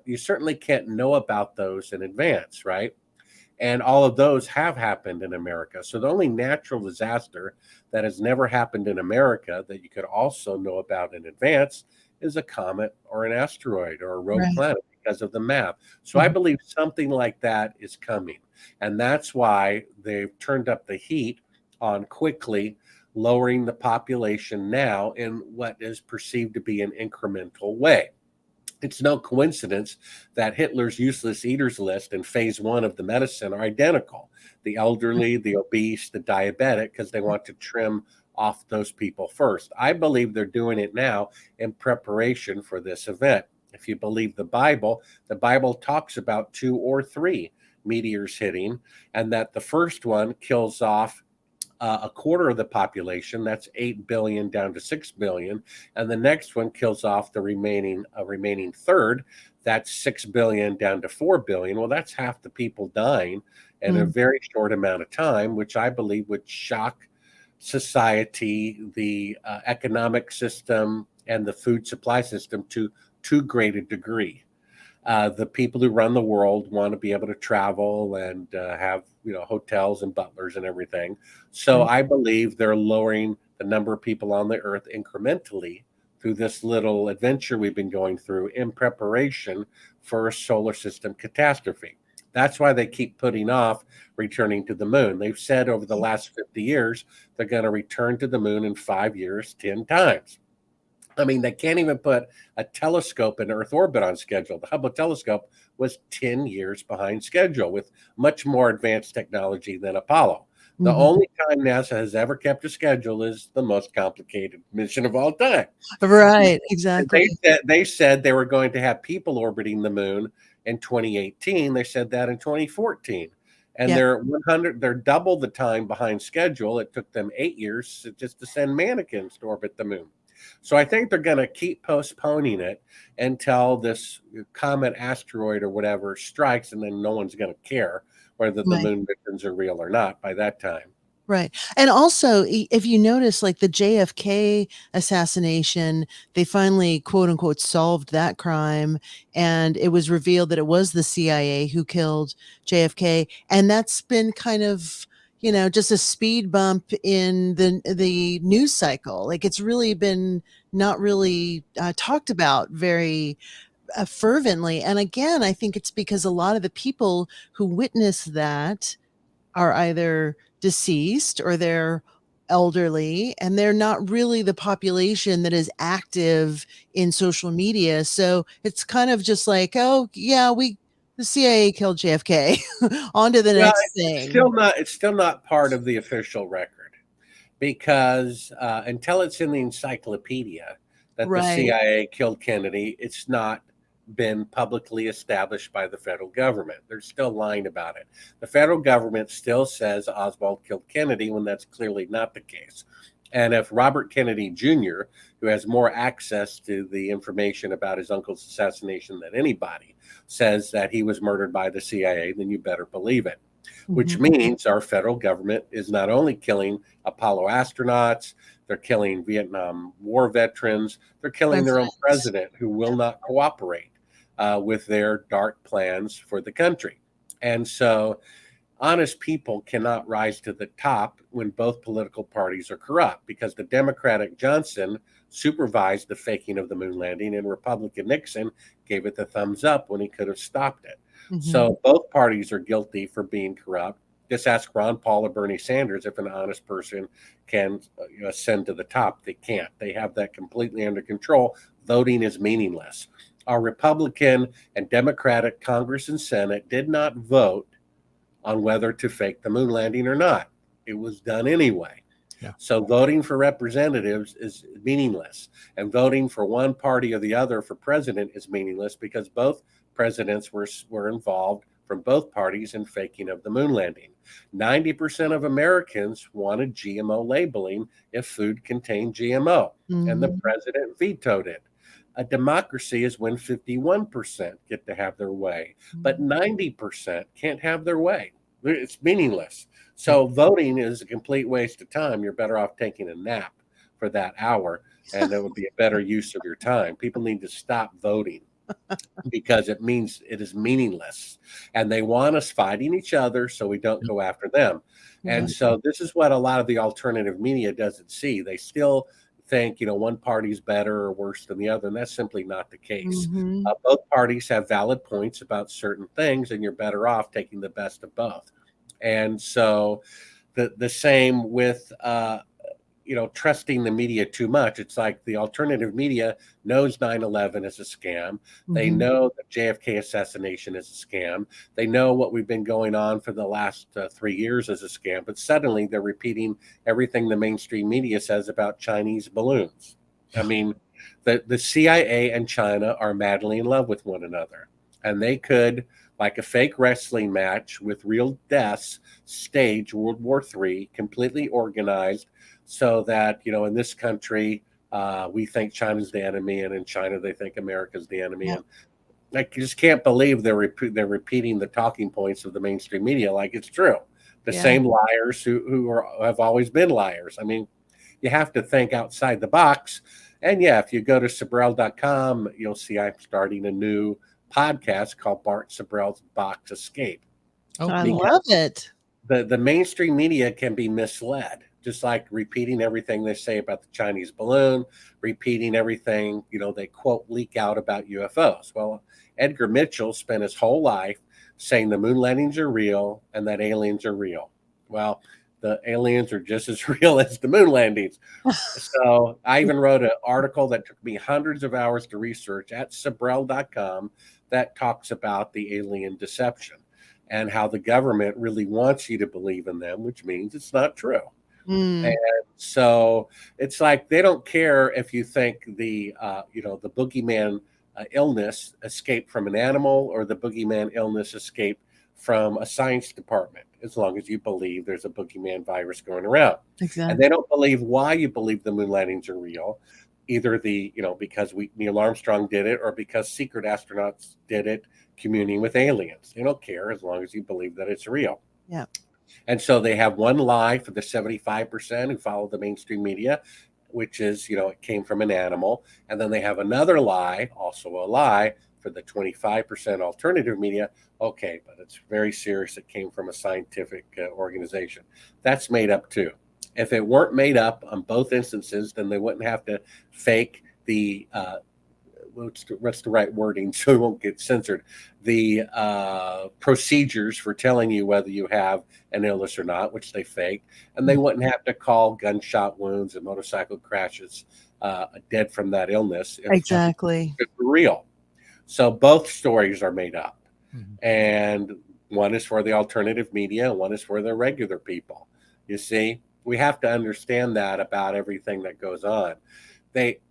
you certainly can't know about those in advance, right? And all of those have happened in America. So the only natural disaster that has never happened in America that you could also know about in advance is a comet or an asteroid or a rogue planet, because of the map. So I believe something like that is coming. And that's why they've turned up the heat on quickly lowering the population now in what is perceived to be an incremental way. It's no coincidence that Hitler's useless eaters list and phase 1 of the medicine are identical. The elderly, the obese, the diabetic, because they want to trim off those people first. I believe they're doing it now in preparation for this event. If you believe the Bible talks about 2 or 3 meteors hitting, and that the first one kills off a quarter of the population, that's 8 billion down to 6 billion, and the next one kills off the remaining third, that's 6 billion down to 4 billion. Well, that's half the people dying in a very short amount of time, which I believe would shock society, the economic system, and the food supply system to too great a degree. The people who run the world want to be able to travel and have hotels and butlers and everything. So I believe they're lowering the number of people on the earth incrementally through this little adventure we've been going through in preparation for a solar system catastrophe. That's why they keep putting off returning to the moon. They've said over the last 50 years they're going to return to the moon in 5 years, 10 times. I mean, they can't even put a telescope in Earth orbit on schedule. The Hubble telescope was 10 years behind schedule with much more advanced technology than Apollo. The only time NASA has ever kept a schedule is the most complicated mission of all time. Right, exactly. They said they were going to have people orbiting the moon in 2018. They said that in 2014. And Yeah. they're double the time behind schedule. It took them 8 years just to send mannequins to orbit the moon. So I think they're going to keep postponing it until this comet, asteroid, or whatever strikes, and then no one's going to care whether the Right. moon missions are real or not by that time. Right. And also, if you notice, like the JFK assassination, they finally, quote unquote, solved that crime. And it was revealed that it was the CIA who killed JFK. And that's been kind of, just a speed bump in the news cycle. Like it's really been not really talked about very fervently. And again, I think it's because a lot of the people who witnessed that are either deceased or they're elderly, and they're not really the population that is active in social media. So it's kind of just like, oh yeah, the CIA killed JFK. On to the Well, next thing. it's still not part of the official record, because until it's in the encyclopedia that the Right. CIA killed Kennedy, it's not been publicly established by the federal government. They're still lying about it. The federal government still says Oswald killed Kennedy when that's clearly not the case. And if Robert Kennedy Jr., who has more access to the information about his uncle's assassination than anybody, says that he was murdered by the CIA, then you better believe it. Which Mhm. means our federal government is not only killing Apollo astronauts, they're killing Vietnam War veterans, they're killing their own president, who will not cooperate with their dark plans for the country. And so honest people cannot rise to the top when both political parties are corrupt, because the Democratic Johnson supervised the faking of the moon landing, and Republican Nixon gave it the thumbs up when he could have stopped it. Mhm. So both parties are guilty for being corrupt. Just ask Ron Paul or Bernie Sanders if an honest person can ascend to the top. They can't. They have that completely under control. Voting is meaningless. Our Republican and Democratic Congress and Senate did not vote on whether to fake the moon landing or not. It was done anyway. Yeah. So voting for representatives is meaningless, and voting for one party or the other for president is meaningless, because both presidents were involved from both parties in faking of the moon landing. 90% of Americans wanted GMO labeling if food contained GMO, and the Mhm. president vetoed it. A democracy is when 51% get to have their way, but 90% can't have their way. It's meaningless. So voting is a complete waste of time. You're better off taking a nap for that hour, and it would be a better use of your time. People need to stop voting because it is meaningless, and they want us fighting each other so we don't go after them. And so this is what a lot of the alternative media doesn't see. They still think one party's better or worse than the other, and that's simply not the case. Mhm. Both parties have valid points about certain things, and you're better off taking the best of both. And so the same with trusting the media too much. It's like the alternative media knows 9/11 is a scam. They Mhm. know the JFK assassination is a scam. They know what we've been going on for the last 3 years is a scam, but suddenly they're repeating everything the mainstream media says about Chinese balloons. I mean, the CIA and China are madly in love with one another, and they could, like a fake wrestling match with real deaths, stage World War III, completely organized, so that in this country we think China's the enemy, and in China they think America's the enemy. Yeah. And I just can't believe they're repeating the talking points of the mainstream media like it's true. The Yeah. same liars who have always been liars. I mean, you have to think outside the box. And yeah, if you go to Sibrel.com, you'll see I'm starting a new podcast called Bart Sibrel's Box Escape. I Because love it. the mainstream media can be misled, just like repeating everything they say about the Chinese balloon, repeating everything they quote leak out about UFOs. Well, Edgar Mitchell spent his whole life saying the moon landings are real and that aliens are real. Well, the aliens are just as real as the moon landings. So I even wrote an article that took me hundreds of hours to research at Sibrel.com that talks about the alien deception and how the government really wants you to believe in them, which means it's not true. Mm. And so it's like they don't care if you think the boogeyman illness escaped from an animal or the boogeyman illness escaped from a science department, as long as you believe there's a boogeyman virus going around. And Exactly. they don't believe why you believe the moon landings are real. Either because Neil Armstrong did it, or because secret astronauts did it communing with aliens. They don't care as long as you believe that it's real. Yeah. And so they have one lie for the 75% who follow the mainstream media, which is, it came from an animal. And then they have another lie, also a lie, for the 25% alternative media. Okay, but it's very serious. It came from a scientific organization. That's made up too. If it weren't made up on both instances, then they wouldn't have to fake the what's the right wording so it won't get censored, the procedures for telling you whether you have an illness or not, which they fake. And they wouldn't have to call gunshot wounds and motorcycle crashes dead from that illness if Exactly. it's real. So both stories are made up. Mhm. And one is for the alternative media and one is for the regular people. You see, we have to understand that about everything that goes on. They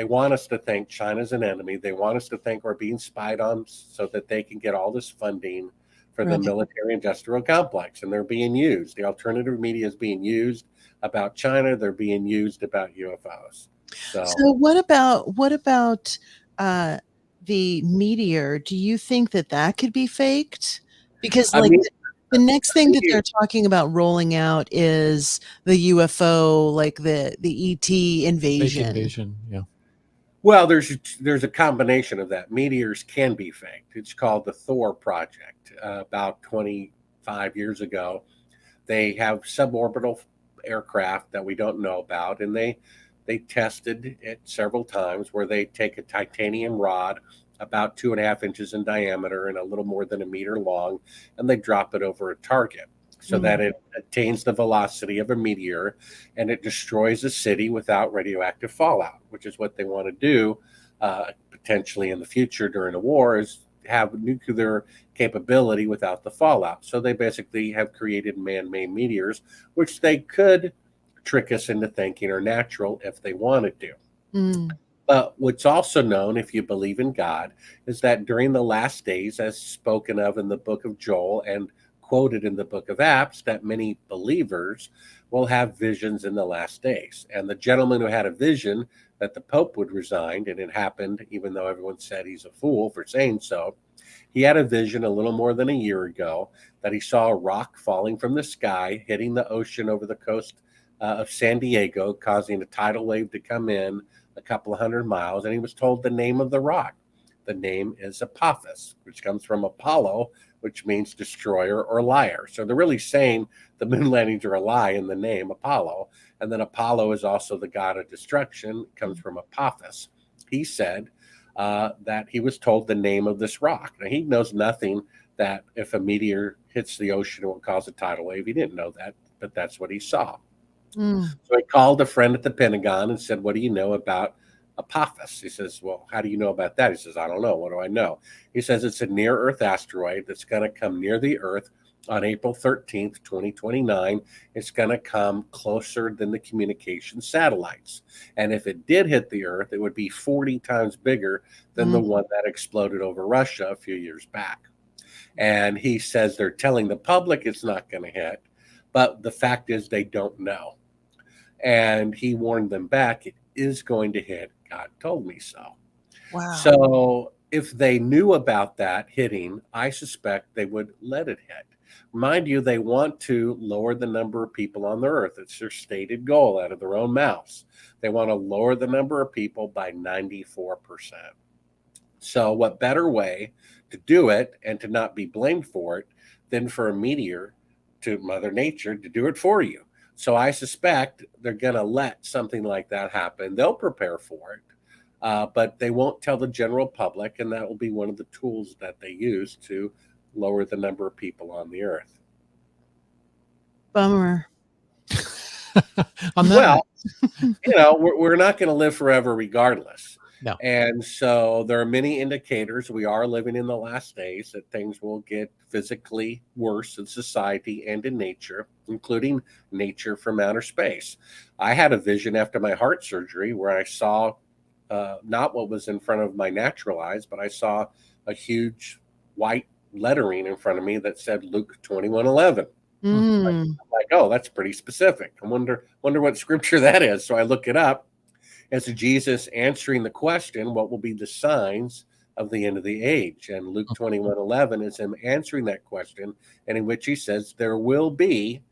want us to think China's an enemy. They want us to think we're being spied on so that they can get all this funding for the Right. military industrial complex. And they're being used. The alternative media is being used about China. They're being used about UFOs. So what about the meteor? Do you think that could be faked? Because I like mean, the next thing that meteor- they're talking about rolling out is the UFO, like the ET Fake invasion. invasion. Yeah. well, there's a combination of that. Meteors can be faked. It's called the Thor project. About 25 years ago, they have suborbital aircraft that we don't know about, and they tested it several times where they take a titanium rod about 2.5 inches in diameter and a little more than a meter long, and they drop it over a target so that it attains the velocity of a meteor and it destroys a city without radioactive fallout, which is what they want to do potentially in the future during a war, is have nuclear capability without the fallout. So they basically have created man-made meteors, which they could trick us into thinking are natural if they wanted to. Mm. But what's also known, if you believe in God, is that during the last days, as spoken of in the book of Joel and quoted in the book of Acts, that many believers will have visions in the last days. And the gentleman who had a vision that the Pope would resign, and it happened, even though everyone said he's a fool for saying so, he had a vision a little more than a year ago that he saw a rock falling from the sky, hitting the ocean over the coast of San Diego, causing a tidal wave to come in a couple of 100 miles. And he was told the name of the rock. The name is Apophis, which comes from Apollo, which means destroyer or liar. So they're really saying the moon landings are a lie in the name Apollo. And then Apollo is also the god of destruction. It comes from Apophis. He said that he was told the name of this rock. Now, he knows nothing that if a meteor hits the ocean, it will cause a tidal wave. He didn't know that, but that's what he saw. Mm. So he called a friend at the Pentagon and said, "What do you know about Apophis?" He says, "Well, how do you know about that?" He says, "I don't know. What do I know?" He says, "It's a near-Earth asteroid that's going to come near the Earth on April 13th, 2029. It's going to come closer than the communication satellites. And if it did hit the Earth, it would be 40 times bigger than the one that exploded over Russia a few years back." And he says they're telling the public it's not going to hit, but the fact is they don't know. And he warned them back, it is going to hit. God told me so. Wow. So if they knew about that hitting, I suspect they would let it hit. Mind you, they want to lower the number of people on the earth. It's their stated goal out of their own mouths. They want to lower the number of people by 94%. So what better way to do it and to not be blamed for it than for a meteor, to Mother Nature, to do it for you? So I suspect they're going to let something like that happen. They'll prepare for it, but they won't tell the general public, and that will be one of the tools that they use to lower the number of people on the earth. Bummer. On that Well, note, we're not going to live forever regardless. No. And so there are many indicators we are living in the last days that things will get physically worse in society and in nature, including nature from outer space. I had a vision after my heart surgery where I saw not what was in front of my natural eyes, but I saw a huge white lettering in front of me that said Luke 21:11. Mm. Like, oh, that's pretty specific. I wonder what scripture that is. So I look it up. It's Jesus answering the question, what will be the signs of the end of the age? And Luke 21:11 is him answering that question, and in which he says there will be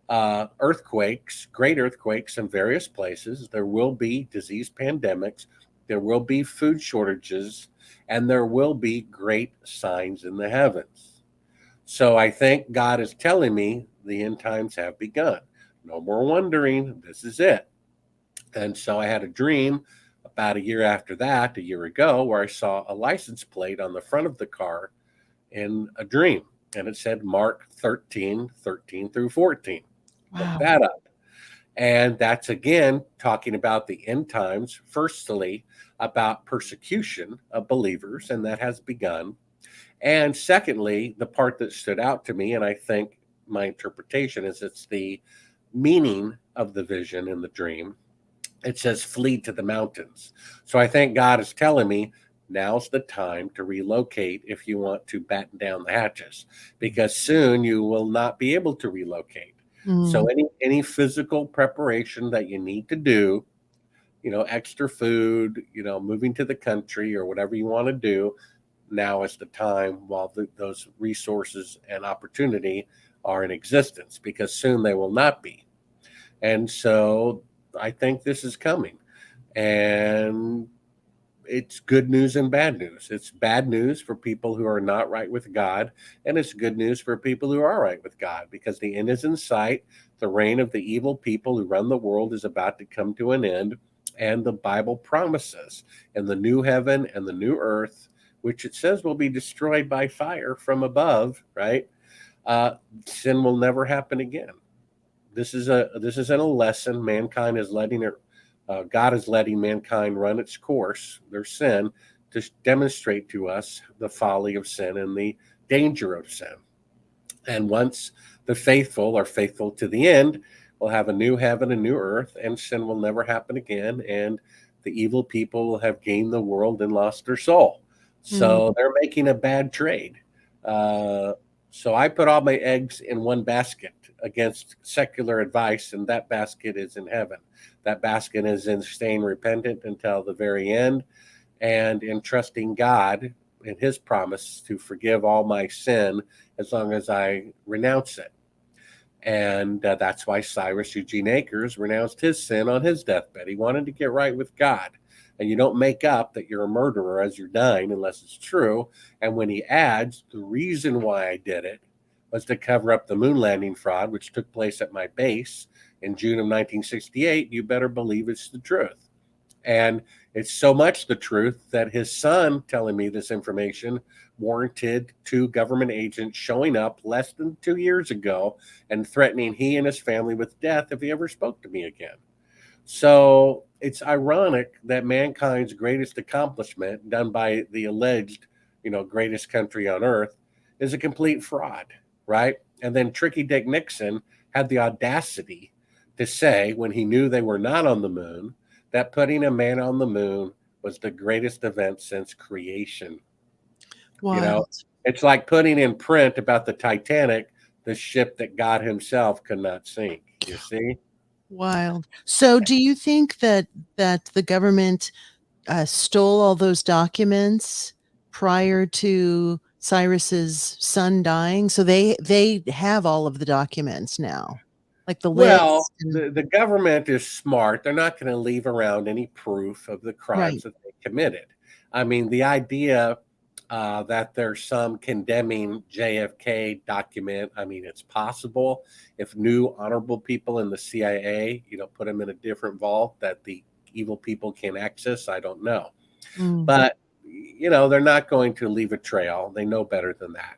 earthquakes, great earthquakes in various places. There will be disease pandemics. There will be food shortages, and there will be great signs in the heavens. So I think God is telling me the end times have begun. No more wondering. This is it. And so I had a dream about a year after that, a year ago, where I saw a license plate on the front of the car in a dream. And it said Mark 13 through 14. Look Wow. that up. And that's again talking about the end times, firstly, about persecution of believers, and that has begun. And secondly, the part that stood out to me, and I think my interpretation is it's the meaning of the vision in the dream. It says, flee to the mountains. So I think God is telling me now's the time to relocate if you want to batten down the hatches, because soon you will not be able to relocate. So any physical preparation that you need to do, extra food, moving to the country or whatever you want to do, now is the time while those resources and opportunity are in existence, because soon they will not be. And so I think this is coming. And it's good news and bad news. It's bad news for people who are not right with God, and it's good news for people who are right with God, because the end is in sight. The reign of the evil people who run the world is about to come to an end, and the Bible promises in the new heaven and the new earth, which it says will be destroyed by fire from above, right? Sin will never happen again. This isn't a lesson. Mankind is letting it. God is letting mankind run its course, their sin, to demonstrate to us the folly of sin and the danger of sin. And once the faithful are faithful to the end, we'll have a new heaven and new earth, and sin will never happen again. And the evil people will have gained the world and lost their soul. So they're making a bad trade. So I put all my eggs in one basket against secular advice, and that basket is in heaven. That basket is in staying repentant until the very end, and in trusting God in his promise to forgive all my sin as long as I renounce it. And that's why Cyrus Eugene Akers renounced his sin on his deathbed. He wanted to get right with God. And you don't make up that you're a murderer as you're dying unless it's true. And when he adds, the reason why I did it was to cover up the moon landing fraud, which took place at my base in June of 1968, you better believe it's the truth. And it's so much the truth that his son telling me this information warranted 2 government agents showing up less than 2 years ago and threatening he and his family with death if he ever spoke to me again. So it's ironic that mankind's greatest accomplishment, done by the alleged, greatest country on earth, is a complete fraud, right? And then Tricky Dick Nixon had the audacity to say, when he knew they were not on the moon, that putting a man on the moon was the greatest event since creation. Wild. It's like putting in print about the Titanic, the ship that God himself could not sink. You see? Wild. So do you think that the government stole all those documents prior to Cyrus's son dying? So they have all of the documents now, like the Well, list. And, the government is smart. They're not going to leave around any proof of the crimes right. that they committed. I mean, the idea that there's some condemning JFK document, I mean, it's possible if new honorable people in the CIA, put them in a different vault that the evil people can access. I don't know. But, they're not going to leave a trail. They know better than that.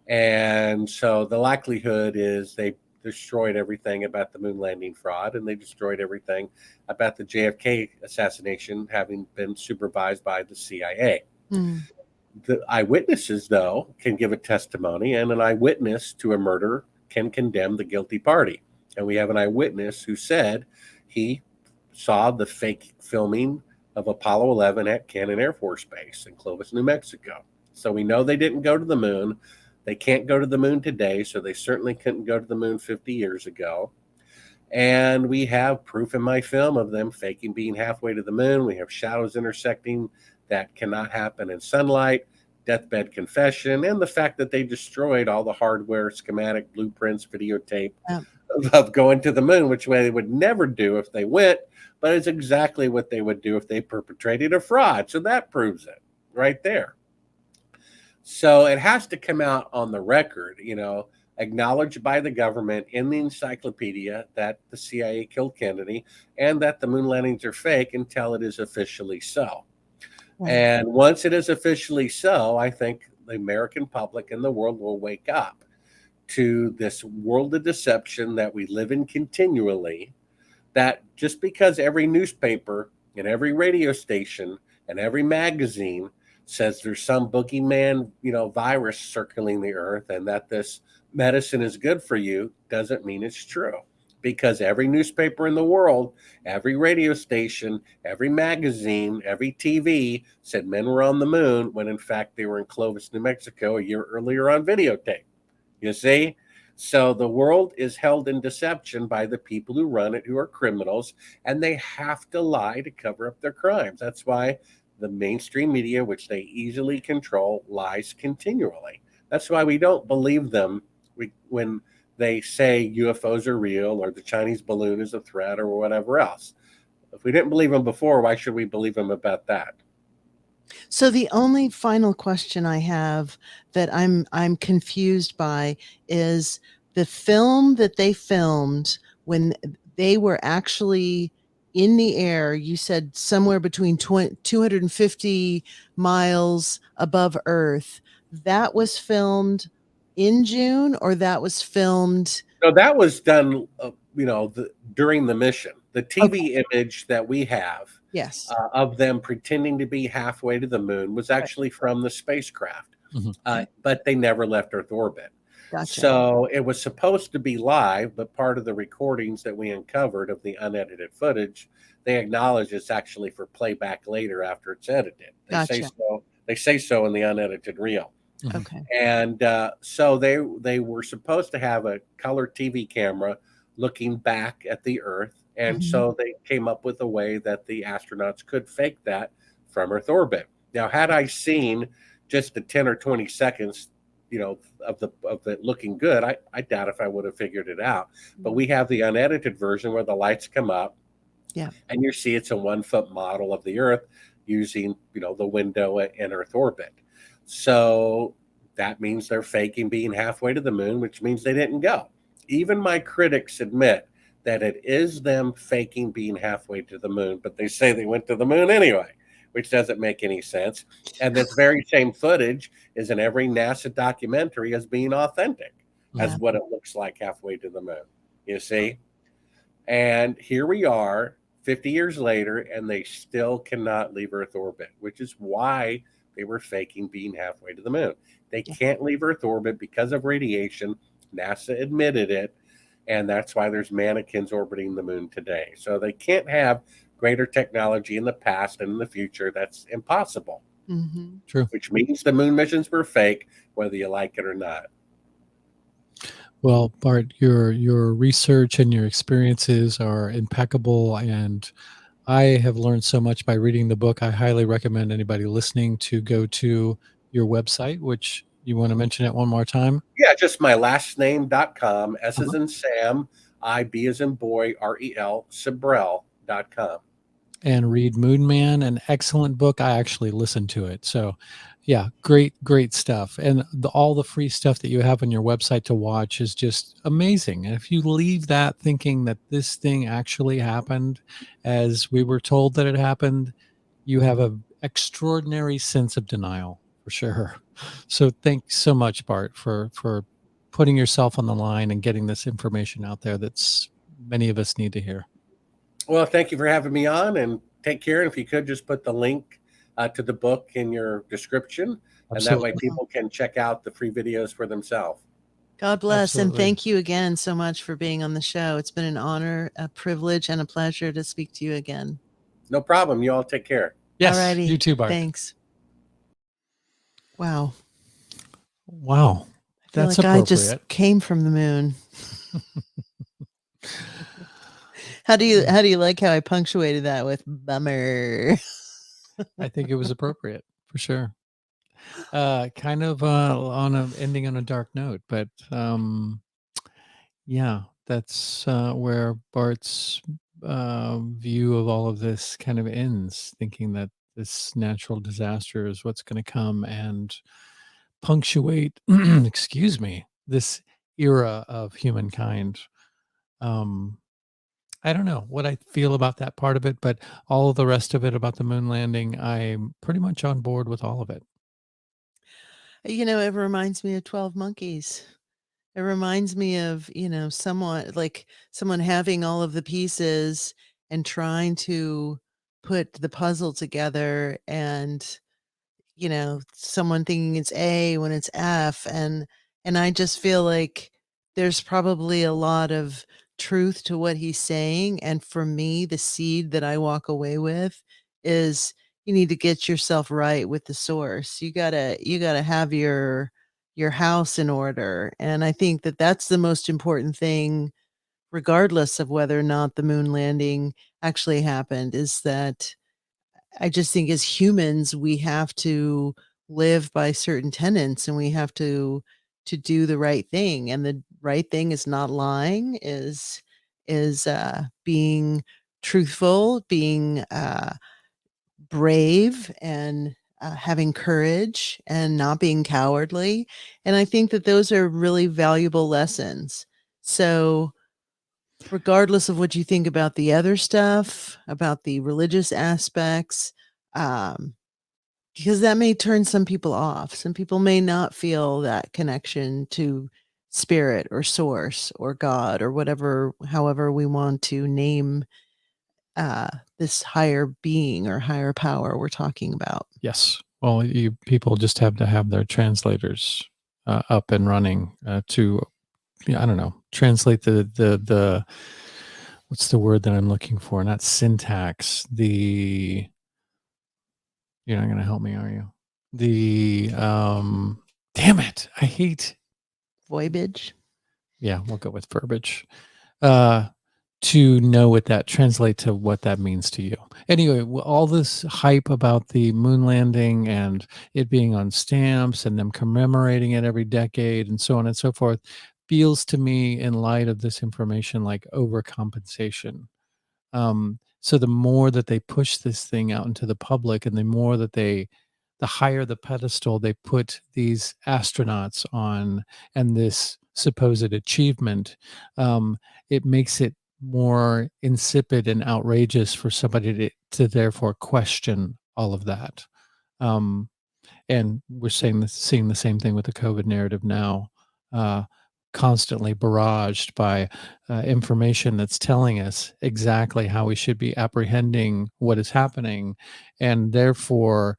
And so the likelihood is they destroyed everything about the moon landing fraud, and they destroyed everything about the JFK assassination having been supervised by the CIA. The eyewitnesses, though, can give a testimony, and an eyewitness to a murder can condemn the guilty party. And we have an eyewitness who said he saw the fake filming of Apollo 11 at Cannon Air Force Base in Clovis, New Mexico. So we know they didn't go to the moon. They can't go to the moon today, so they certainly couldn't go to the moon 50 years ago. And we have proof in my film of them faking being halfway to the moon. We have shadows intersecting that cannot happen in sunlight, deathbed confession, and the fact that they destroyed all the hardware, schematic, blueprints, videotape Yeah. of going to the moon, which way they would never do if they went, but it's exactly what they would do if they perpetrated a fraud. So that proves it right there. So it has to come out on the record, acknowledged by the government in the encyclopedia that the CIA killed Kennedy and that the moon landings are fake until it is officially so. Right. And once it is officially so, I think the American public and the world will wake up to this world of deception that we live in continually, that just because every newspaper and every radio station and every magazine says there's some boogeyman, virus circling the earth and that this medicine is good for you, doesn't mean it's true. Because every newspaper in the world, every radio station, every magazine, every TV said men were on the moon when in fact they were in Clovis, New Mexico a year earlier on videotape. You see? So the world is held in deception by the people who run it, who are criminals, and they have to lie to cover up their crimes. That's why the mainstream media, which they easily control, lies continually. That's why we don't believe them when they say UFOs are real or the Chinese balloon is a threat or whatever else. If we didn't believe them before, why should we believe them about that? So the only final question I have that I'm confused by is the film that they filmed when they were actually in the air. You said somewhere between 250 miles above Earth. That was filmed in June, or that was filmed? No, that was done, during the mission. The TV Okay. image that we have Yes. of them pretending to be halfway to the moon was actually from the spacecraft, Mhm. but they never left Earth orbit. Gotcha. So it was supposed to be live, but part of the recordings that we uncovered of the unedited footage, they acknowledge it's actually for playback later after it's edited. They say Gotcha. so. They say so in the unedited reel. Okay. And so they were supposed to have a color TV camera looking back at the Earth, and Mhm. so they came up with a way that the astronauts could fake that from Earth orbit. Now, had I seen just the 10 or 20 seconds, of it looking good, I doubt if I would have figured it out. But we have the unedited version where the lights come up, Yeah. and you see it's a 1-foot model of the Earth using the window in Earth orbit. So that means they're faking being halfway to the moon, which means they didn't go. Even my critics admit that it is them faking being halfway to the moon, but they say they went to the moon anyway, which doesn't make any sense. And this very same footage is in every NASA documentary as being authentic, Yeah. as what it looks like halfway to the moon. You see? And here we are 50 years later, and they still cannot leave Earth orbit, which is why they were faking being halfway to the moon. They Yeah. can't leave Earth orbit because of radiation. NASA admitted it, and that's why there's mannequins orbiting the moon today. So they can't have greater technology in the past and in the future. That's impossible, Mm-hmm. True. which means the moon missions were fake, whether you like it or not. Well, Bart, your research and your experiences are impeccable, and I have learned so much by reading the book. I highly recommend anybody listening to go to your website, which you want to mention it one more time. Yeah, just my last name.com, S as Uh-huh. in Sam, B as in boy, REL, Sibrel.com. And read Moon Man, an excellent book. I actually listened to it. So, yeah, great stuff. And all the free stuff that you have on your website to watch is just amazing. And if you leave that thinking that this thing actually happened as we were told that it happened, you have an extraordinary sense of denial for sure. So, thanks so much, Bart, for putting yourself on the line and getting this information out there that's many of us need to hear. Well, thank you for having me on, and take care. And if you could just put the link to the book in your description, and that way Absolutely. people can check out the free videos for themselves. God bless. And Absolutely. thank you again so much for being on the show. It's been an honor, a privilege, and a pleasure to speak to you again. No problem. You all take care. Yes, Alrighty. you too, Bart. Thanks. Wow. Wow. I feel That's like I just appropriate. came from the moon. How do you like how I punctuated that with bummer? I think it was appropriate for sure. Kind of ending on a dark note, but yeah, that's where Bart's view of all of this kind of ends, thinking that this natural disaster is what's going to come and punctuate, excuse me, this era of humankind. Um, I don't know what I feel about that part of it, but all of the rest of it about the moon landing, I'm pretty much on board with all of it. It reminds me of 12 Monkeys. It reminds me of, someone having all of the pieces and trying to put the puzzle together and someone thinking it's A when it's F, and I just feel like there's probably a lot of truth to what he's saying, and for me, the seed that I walk away with is you need to get yourself right with the source. You gotta have your house in order, and I think that that's the most important thing regardless of whether or not the moon landing actually happened, is that I just think as humans, we have to live by certain tenets and we have to do the right thing. And the right thing is not lying, is being truthful, being brave and having courage and not being cowardly. And I think that those are really valuable lessons. So regardless of what you think about the other stuff, about the religious aspects, um, because that may turn some people off. Some people may not feel that connection to spirit or source or God or whatever, however we want to name uh, this higher being or higher power we're talking about. Yes. Well, you people just have to have their translators up and running to, I don't know, translate the what's the word that I'm looking for? Not syntax. You're not going to help me, are you? Damn it. I hate. Voyage. Yeah, we'll go with verbiage. Uh, to know what that translate to what that means to you. Anyway, all this hype about the moon landing and it being on stamps and them commemorating it every decade and so on and so forth feels to me, in light of this information, like overcompensation. So the more that they push this thing out into the public and the more that the higher the pedestal they put these astronauts on and this supposed achievement, um, it makes it more insipid and outrageous for somebody to therefore question all of that. Um, and we're seeing the same thing with the COVID narrative now, uh, constantly barraged by information that's telling us exactly how we should be apprehending what is happening, and therefore,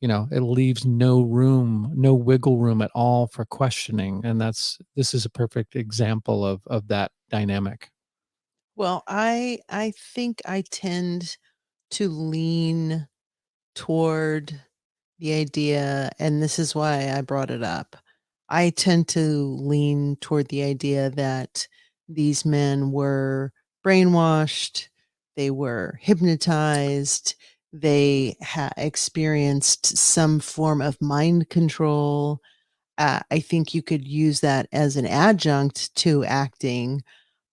it leaves no wiggle room at all for questioning, and this is a perfect example of that dynamic. Well, I think I tend to lean toward the idea, and this is why I brought it up. I tend to lean toward the idea that these men were brainwashed, they were hypnotized, they experienced some form of mind control. I think you could use that as an adjunct to acting,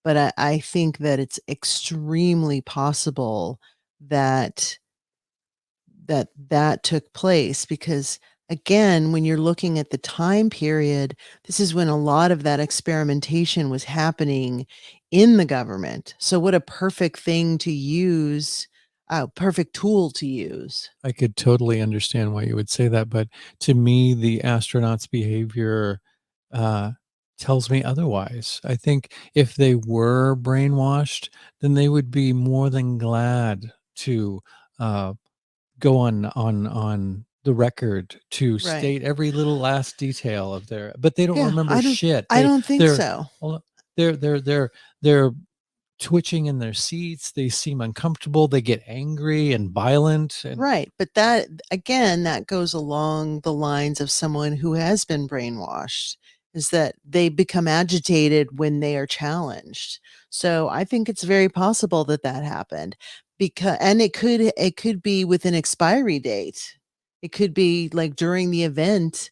but I think that it's extremely possible that that took place because again, when you're looking at the time period, this is when a lot of that experimentation was happening in the government. So what a perfect thing to use, perfect tool to use. I could totally understand why you would say that, but to me, the astronauts' behavior uh, tells me otherwise. I think if they were brainwashed, then they would be more than glad to uh, go on the record to Right. state every little last detail of their. But they don't Yeah, remember shit. I don't think They're so. well, they're twitching in their seats. They seem uncomfortable. They get angry and violent. And Right. But that, again, that goes along the lines of someone who has been brainwashed, is that they become agitated when they are challenged. So I think it's very possible that that happened, because, and it could be with an expiry date. It could be like during the event,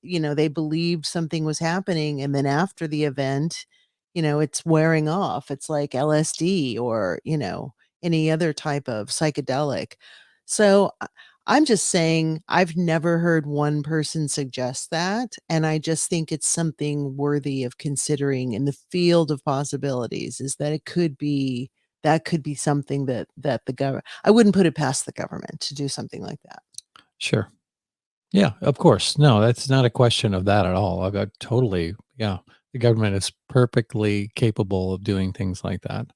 they believed something was happening, and then after the event, it's wearing off. It's like LSD, or any other type of psychedelic. So I'm just saying, I've never heard one person suggest that, and I just think it's something worthy of considering in the field of possibilities, is that that could be something that the government, I wouldn't put it past the government to do something like that. sure. Yeah, of course. No, that's not a question of that at all. I've got totally, yeah. The government is perfectly capable of doing things like that.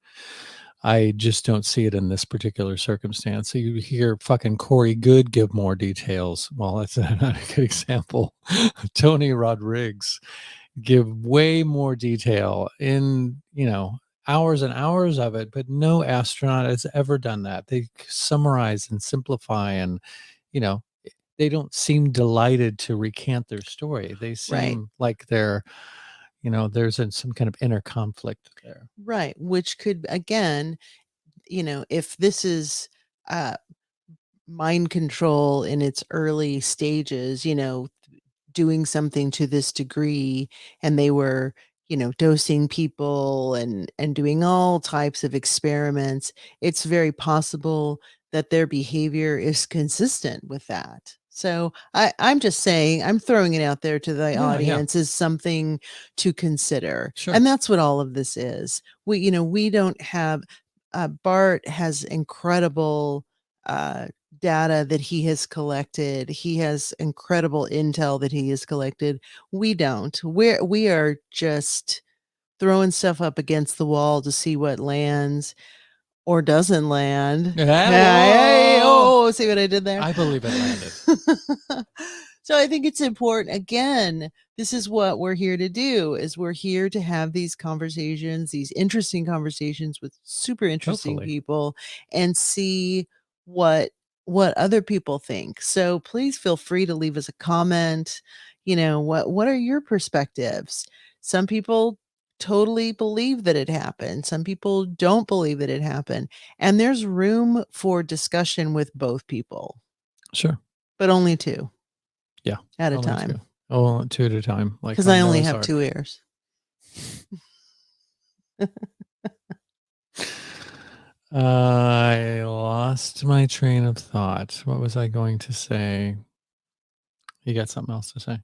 I just don't see it in this particular circumstance. So you hear fucking Corey Good give more details. Well, that's not a good example. Tony Rodriguez give way more detail in, hours and hours of it, but no astronaut has ever done that. They summarize and simplify, and, you know, they don't seem delighted to recant their story. They Right. seem like there's some kind of inner conflict there. Right. Which could, again, if this is uh, mind control in its early stages, doing something to this degree, and they were, dosing people and doing all types of experiments, it's very possible that their behavior is consistent with that. So I'm just saying, I'm throwing it out there to the Yeah, audience as something to consider. Sure. And that's what all of this is. We don't have, Bart has incredible data that he has collected. He has incredible intel that he has collected. We don't. We are just throwing stuff up against the wall to see what lands or doesn't land. Hey, oh, see what I did there? I believe it landed. So I think it's important. Again, this is what we're here to do, is we're here to have these conversations, these interesting conversations with super interesting Hopefully. people, and see what other people think. So please feel free to leave us a comment. What are your perspectives? Some people totally believe that it happened. Some people don't believe that it happened. And there's room for discussion with both people, Sure. but only two. Yeah. At a Only time. two. Oh, two at a time. Like Because on I only Noah's have Ark. 2 ears. I lost my train of thought. What was I going to say? You got something else to say?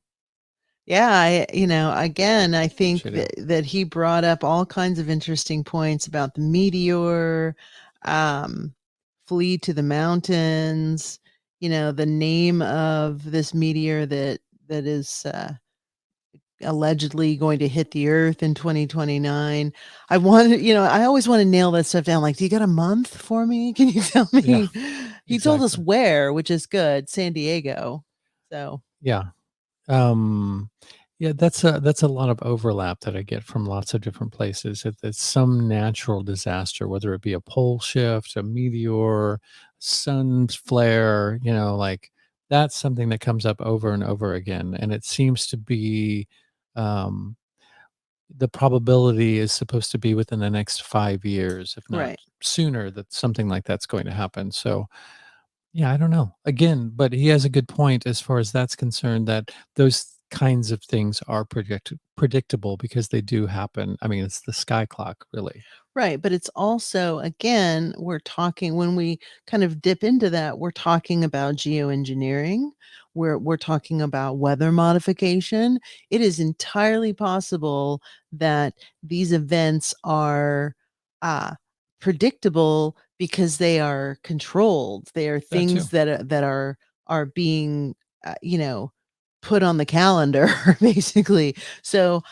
Yeah, again, I think Sure do. that he brought up all kinds of interesting points about the meteor, um, flee to the mountains, the name of this meteor that is allegedly going to hit the earth in 2029. I always want to nail that stuff down. Like, do you got a month for me? Can you tell me? He told us exactly. where, which is good, San Diego. So Yeah. Yeah, that's a lot of overlap that I get from lots of different places. It's some natural disaster, whether it be a pole shift, a meteor, sun flare, like that's something that comes up over and over again. And it seems to be um, the probability is supposed to be within the next 5 years, if not right. sooner, that something like that's going to happen. So yeah, I don't know. Again, but he has a good point as far as that's concerned, that those kinds of things are predictable because they do happen. I mean, it's the sky clock, really. Right, but it's also, again, we're talking, when we kind of dip into that, we're talking about geoengineering. We're talking about weather modification. It is entirely possible that these events are uh, predictable because they are controlled. They are That too. things that are being, put on the calendar, basically. So,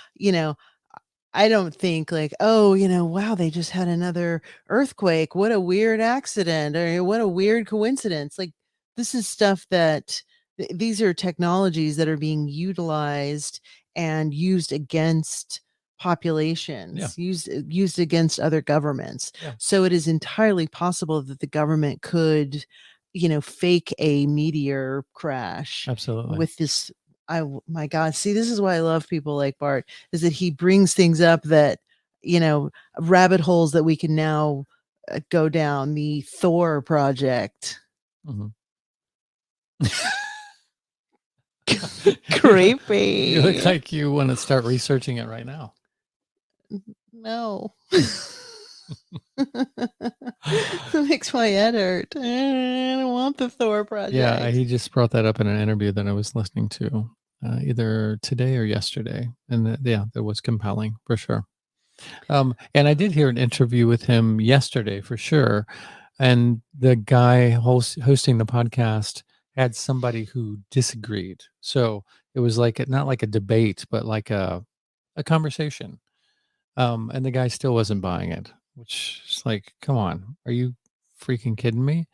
I don't think like, oh, wow, they just had another earthquake. What a weird accident, or what a weird coincidence. Like, this is stuff that these are technologies that are being utilized and used against populations, used against other governments. So it is entirely possible that the government could, fake a meteor crash Absolutely. with this. My God, see, this is why I love people like Bart, is that he brings things up that, rabbit holes that we can now go down. The Thor project. Mhm. Creepy. You look like you want to start researching it right now. No. It makes my head hurt. I don't want the Thor project. Yeah, he just brought that up in an interview that I was listening to either today or yesterday. And that was compelling for sure. And I did hear an interview with him yesterday for sure. And the guy hosting the podcast had somebody who disagreed. So it was like not like a debate, but like a conversation. And the guy still wasn't buying it, which is like, come on, are you freaking kidding me?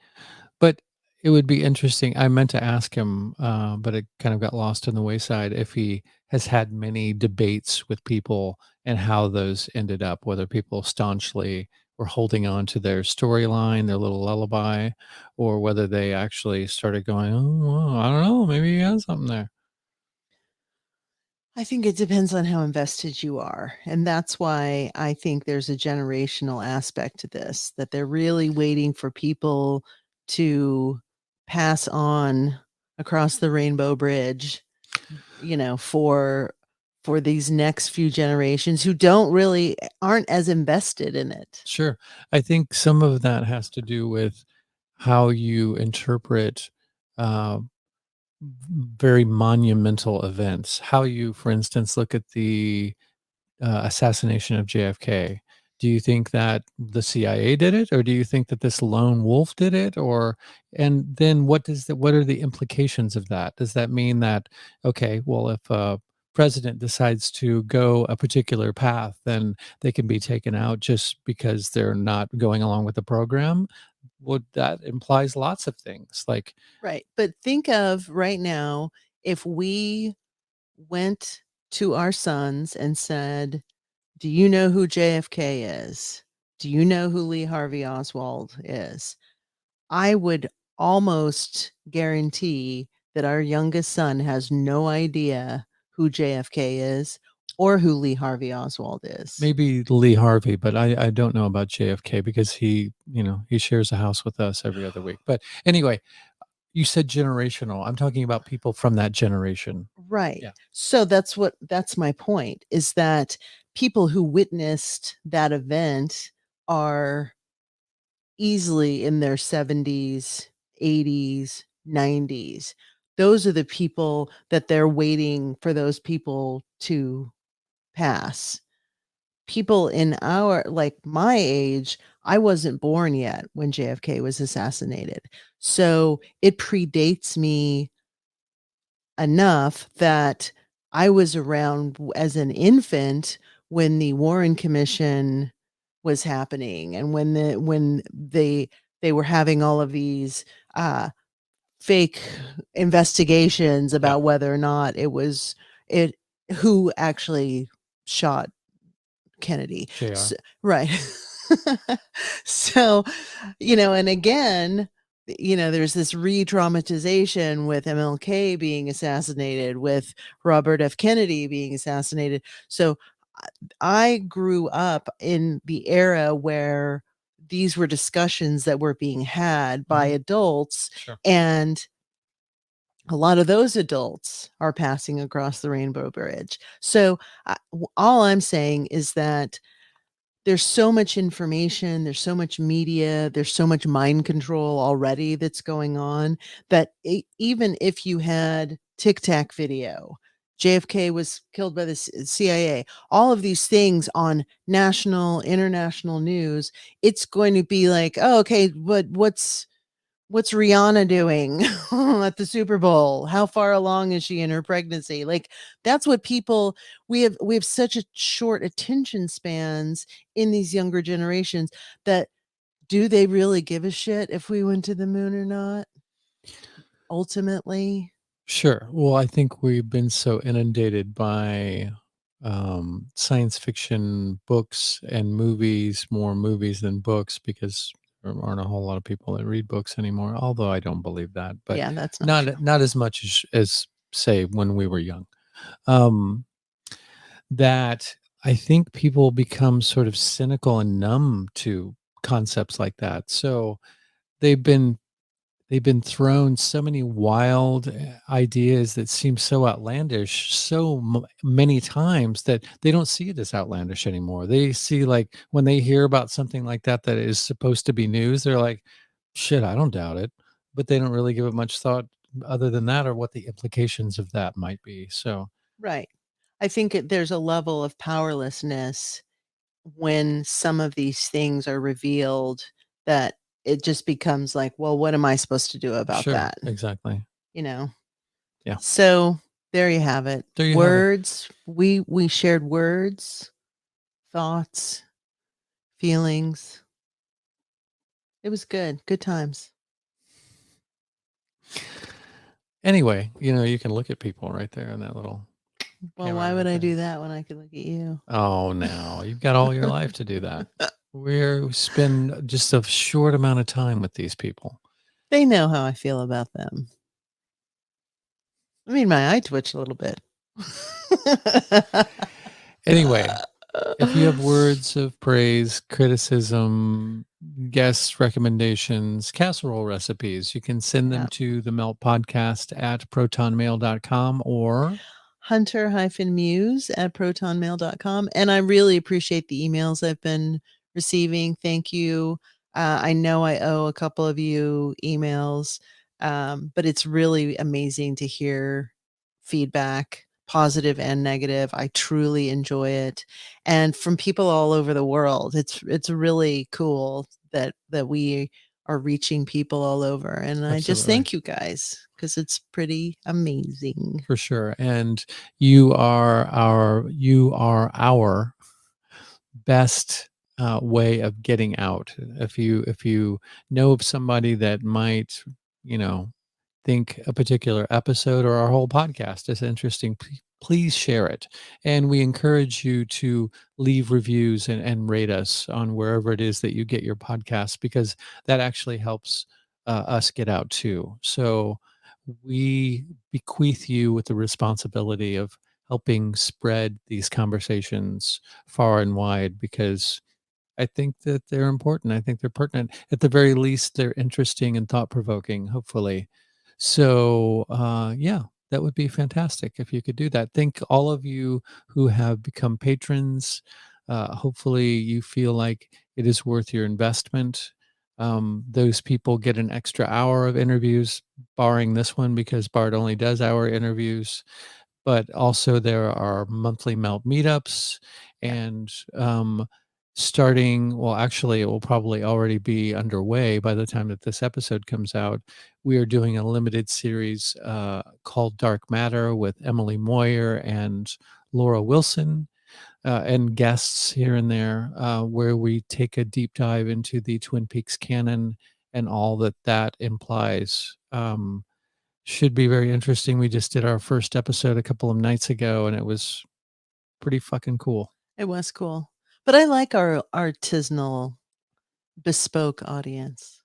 But it would be interesting. I meant to ask him, but it kind of got lost in the wayside if he has had many debates with people and how those ended up, whether people staunchly were holding on to their storyline, their little lullaby, or whether they actually started going, oh, well, I don't know, maybe he has something there. I think it depends on how invested you are. And that's why I think there's a generational aspect to this, that they're really waiting for people to pass on across the rainbow bridge, for these next few generations who aren't as invested in it. Sure. I think some of that has to do with how you interpret uh, very monumental events. How you, for instance, look at the assassination of JFK. Do you think that the CIA did it, or do you think that this lone wolf did it, or and then what are the implications of that? Does that mean that okay, well, if a president decides to go a particular path, then they can be taken out just because they're not going along with the program? Would that implies lots of things like Right. But think of right now, if we went to our sons and said, do you know who JFK is? Do you know who Lee Harvey Oswald is? I would almost guarantee that our youngest son has no idea who JFK is or who Lee Harvey Oswald is. maybe Lee Harvey, but I don't know about JFK because he shares a house with us every other week. But anyway, you said generational. I'm talking about people from that generation. Right. Yeah. So that's my point, is that people who witnessed that event are easily in their 70s, 80s, 90s. Those are the people that they're waiting for those people to pass. People in my age, I wasn't born yet when JFK was assassinated. So it predates me enough that I was around as an infant when the Warren Commission was happening, and when they were having all of these fake investigations about whether or not it who actually shot Kennedy. JR. Right. So, and again, there's this re-traumatization with MLK being assassinated, with Robert F. Kennedy being assassinated. So I grew up in the era where these were discussions that were being had by adults, Sure. and a lot of those adults are passing across the rainbow bridge. So all I'm saying is that there's so much information, there's so much media, there's so much mind control already that's going on, that even if you had Tic Tac video, JFK was killed by the CIA, all of these things on national, international news, it's going to be like, oh, okay, but what's Rihanna doing at the Super Bowl? How far along is she in her pregnancy? Like, that's what people, we have such a short attention spans in these younger generations, that do they really give a shit if we went to the moon or not? Ultimately. Sure. Well, I think we've been so inundated by science fiction books and movies, more movies than books, because there aren't a whole lot of people that read books anymore. Although I don't believe that, but Yeah, that's not true. not as much as say when we were young. Um, that I think people become sort of cynical and numb to concepts like that. So they've been they've been thrown so many wild ideas that seem so outlandish so many times that they don't see it as outlandish anymore. They see, like, when they hear about something like that that is supposed to be news, they're like, shit, I don't doubt it. But they don't really give it much thought other than that, or what the implications of that might be. So Right. I think there's a level of powerlessness when some of these things are revealed that it just becomes like, well, what am I supposed to do about sure, that? exactly. You know? Yeah. So there you have it. There you have it. Words. We shared words, thoughts, feelings. It was good. Good times. Anyway, you can look at people right there in that little Well, camera why would right I there. do that when I could look at you? Oh, no, you've got all your life to do that. We spend just a short amount of time with these people. They know how I feel about them. I mean, my eye twitched a little bit. Anyway, if you have words of praise, criticism, guest recommendations, casserole recipes, you can send them Yeah. to the Melt Podcast at protonmail.com or hunter-muse at protonmail.com. And I really appreciate the emails I've been receiving. Thank you. I know I owe a couple of you emails, but it's really amazing to hear feedback, positive and negative. I truly enjoy it. And from people all over the world, it's really cool that we are reaching people all over. And I just absolutely. thank you guys because it's pretty amazing. For sure. And you are our best way of getting out. If you know of somebody that might, think a particular episode or our whole podcast is interesting, please share it. And we encourage you to leave reviews and rate us on wherever it is that you get your podcast, because that actually helps us get out too. So we bequeath you with the responsibility of helping spread these conversations far and wide, because I think that they're important. I think they're pertinent. At the very least, they're interesting and thought provoking, hopefully. So, yeah, that would be fantastic if you could do that. Thank all of you who have become patrons. Hopefully, you feel like it is worth your investment. Those people get an extra hour of interviews, barring this one, because Bart only does hour interviews. But also, there are monthly Melt meetups, and starting, well, actually, it will probably already be underway by the time that this episode comes out. We are doing a limited series called Dark Matter with Emily Moyer and Laura Wilson, and guests here and there, where we take a deep dive into the Twin Peaks canon and all that that implies. Should be very interesting. We just did our first episode a couple of nights ago, and it was pretty fucking cool. It was cool. But I like our artisanal, bespoke audience.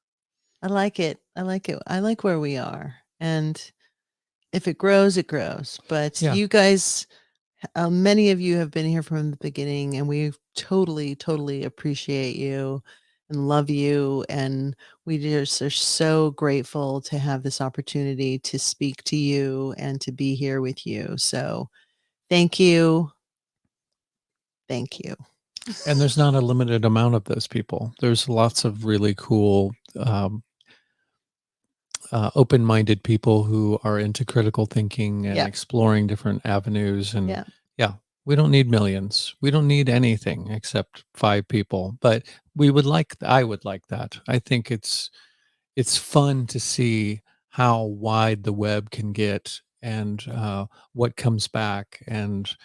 I like it. I like it. I like where we are. And if it grows, it grows. But Yeah. you guys, many of you have been here from the beginning, and we totally, totally appreciate you and love you. And we just are so grateful to have this opportunity to speak to you and to be here with you. So thank you. Thank you. And there's not a limited amount of those people. There's lots of really cool, open-minded people who are into critical thinking and Yeah. exploring different avenues. And Yeah. yeah, we don't need millions. We don't need anything except 5 people. But I would like that. I think it's fun to see how wide the web can get, and what comes back, and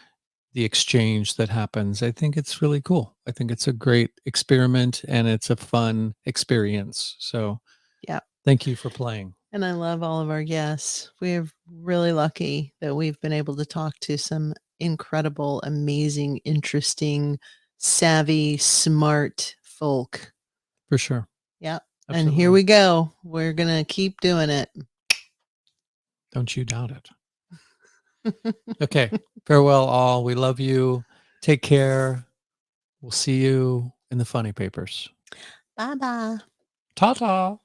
the exchange that happens. I think it's really cool. I think it's a great experiment, and it's a fun experience. So Yeah. thank you for playing. And I love all of our guests. We're really lucky that we've been able to talk to some incredible, amazing, interesting, savvy, smart folk. For sure. Yep. And Absolutely. here we go. We're going to keep doing it. Don't you doubt it. Okay. Farewell, all. We love you. Take care. We'll see you in the funny papers. Bye-bye. Ta-ta.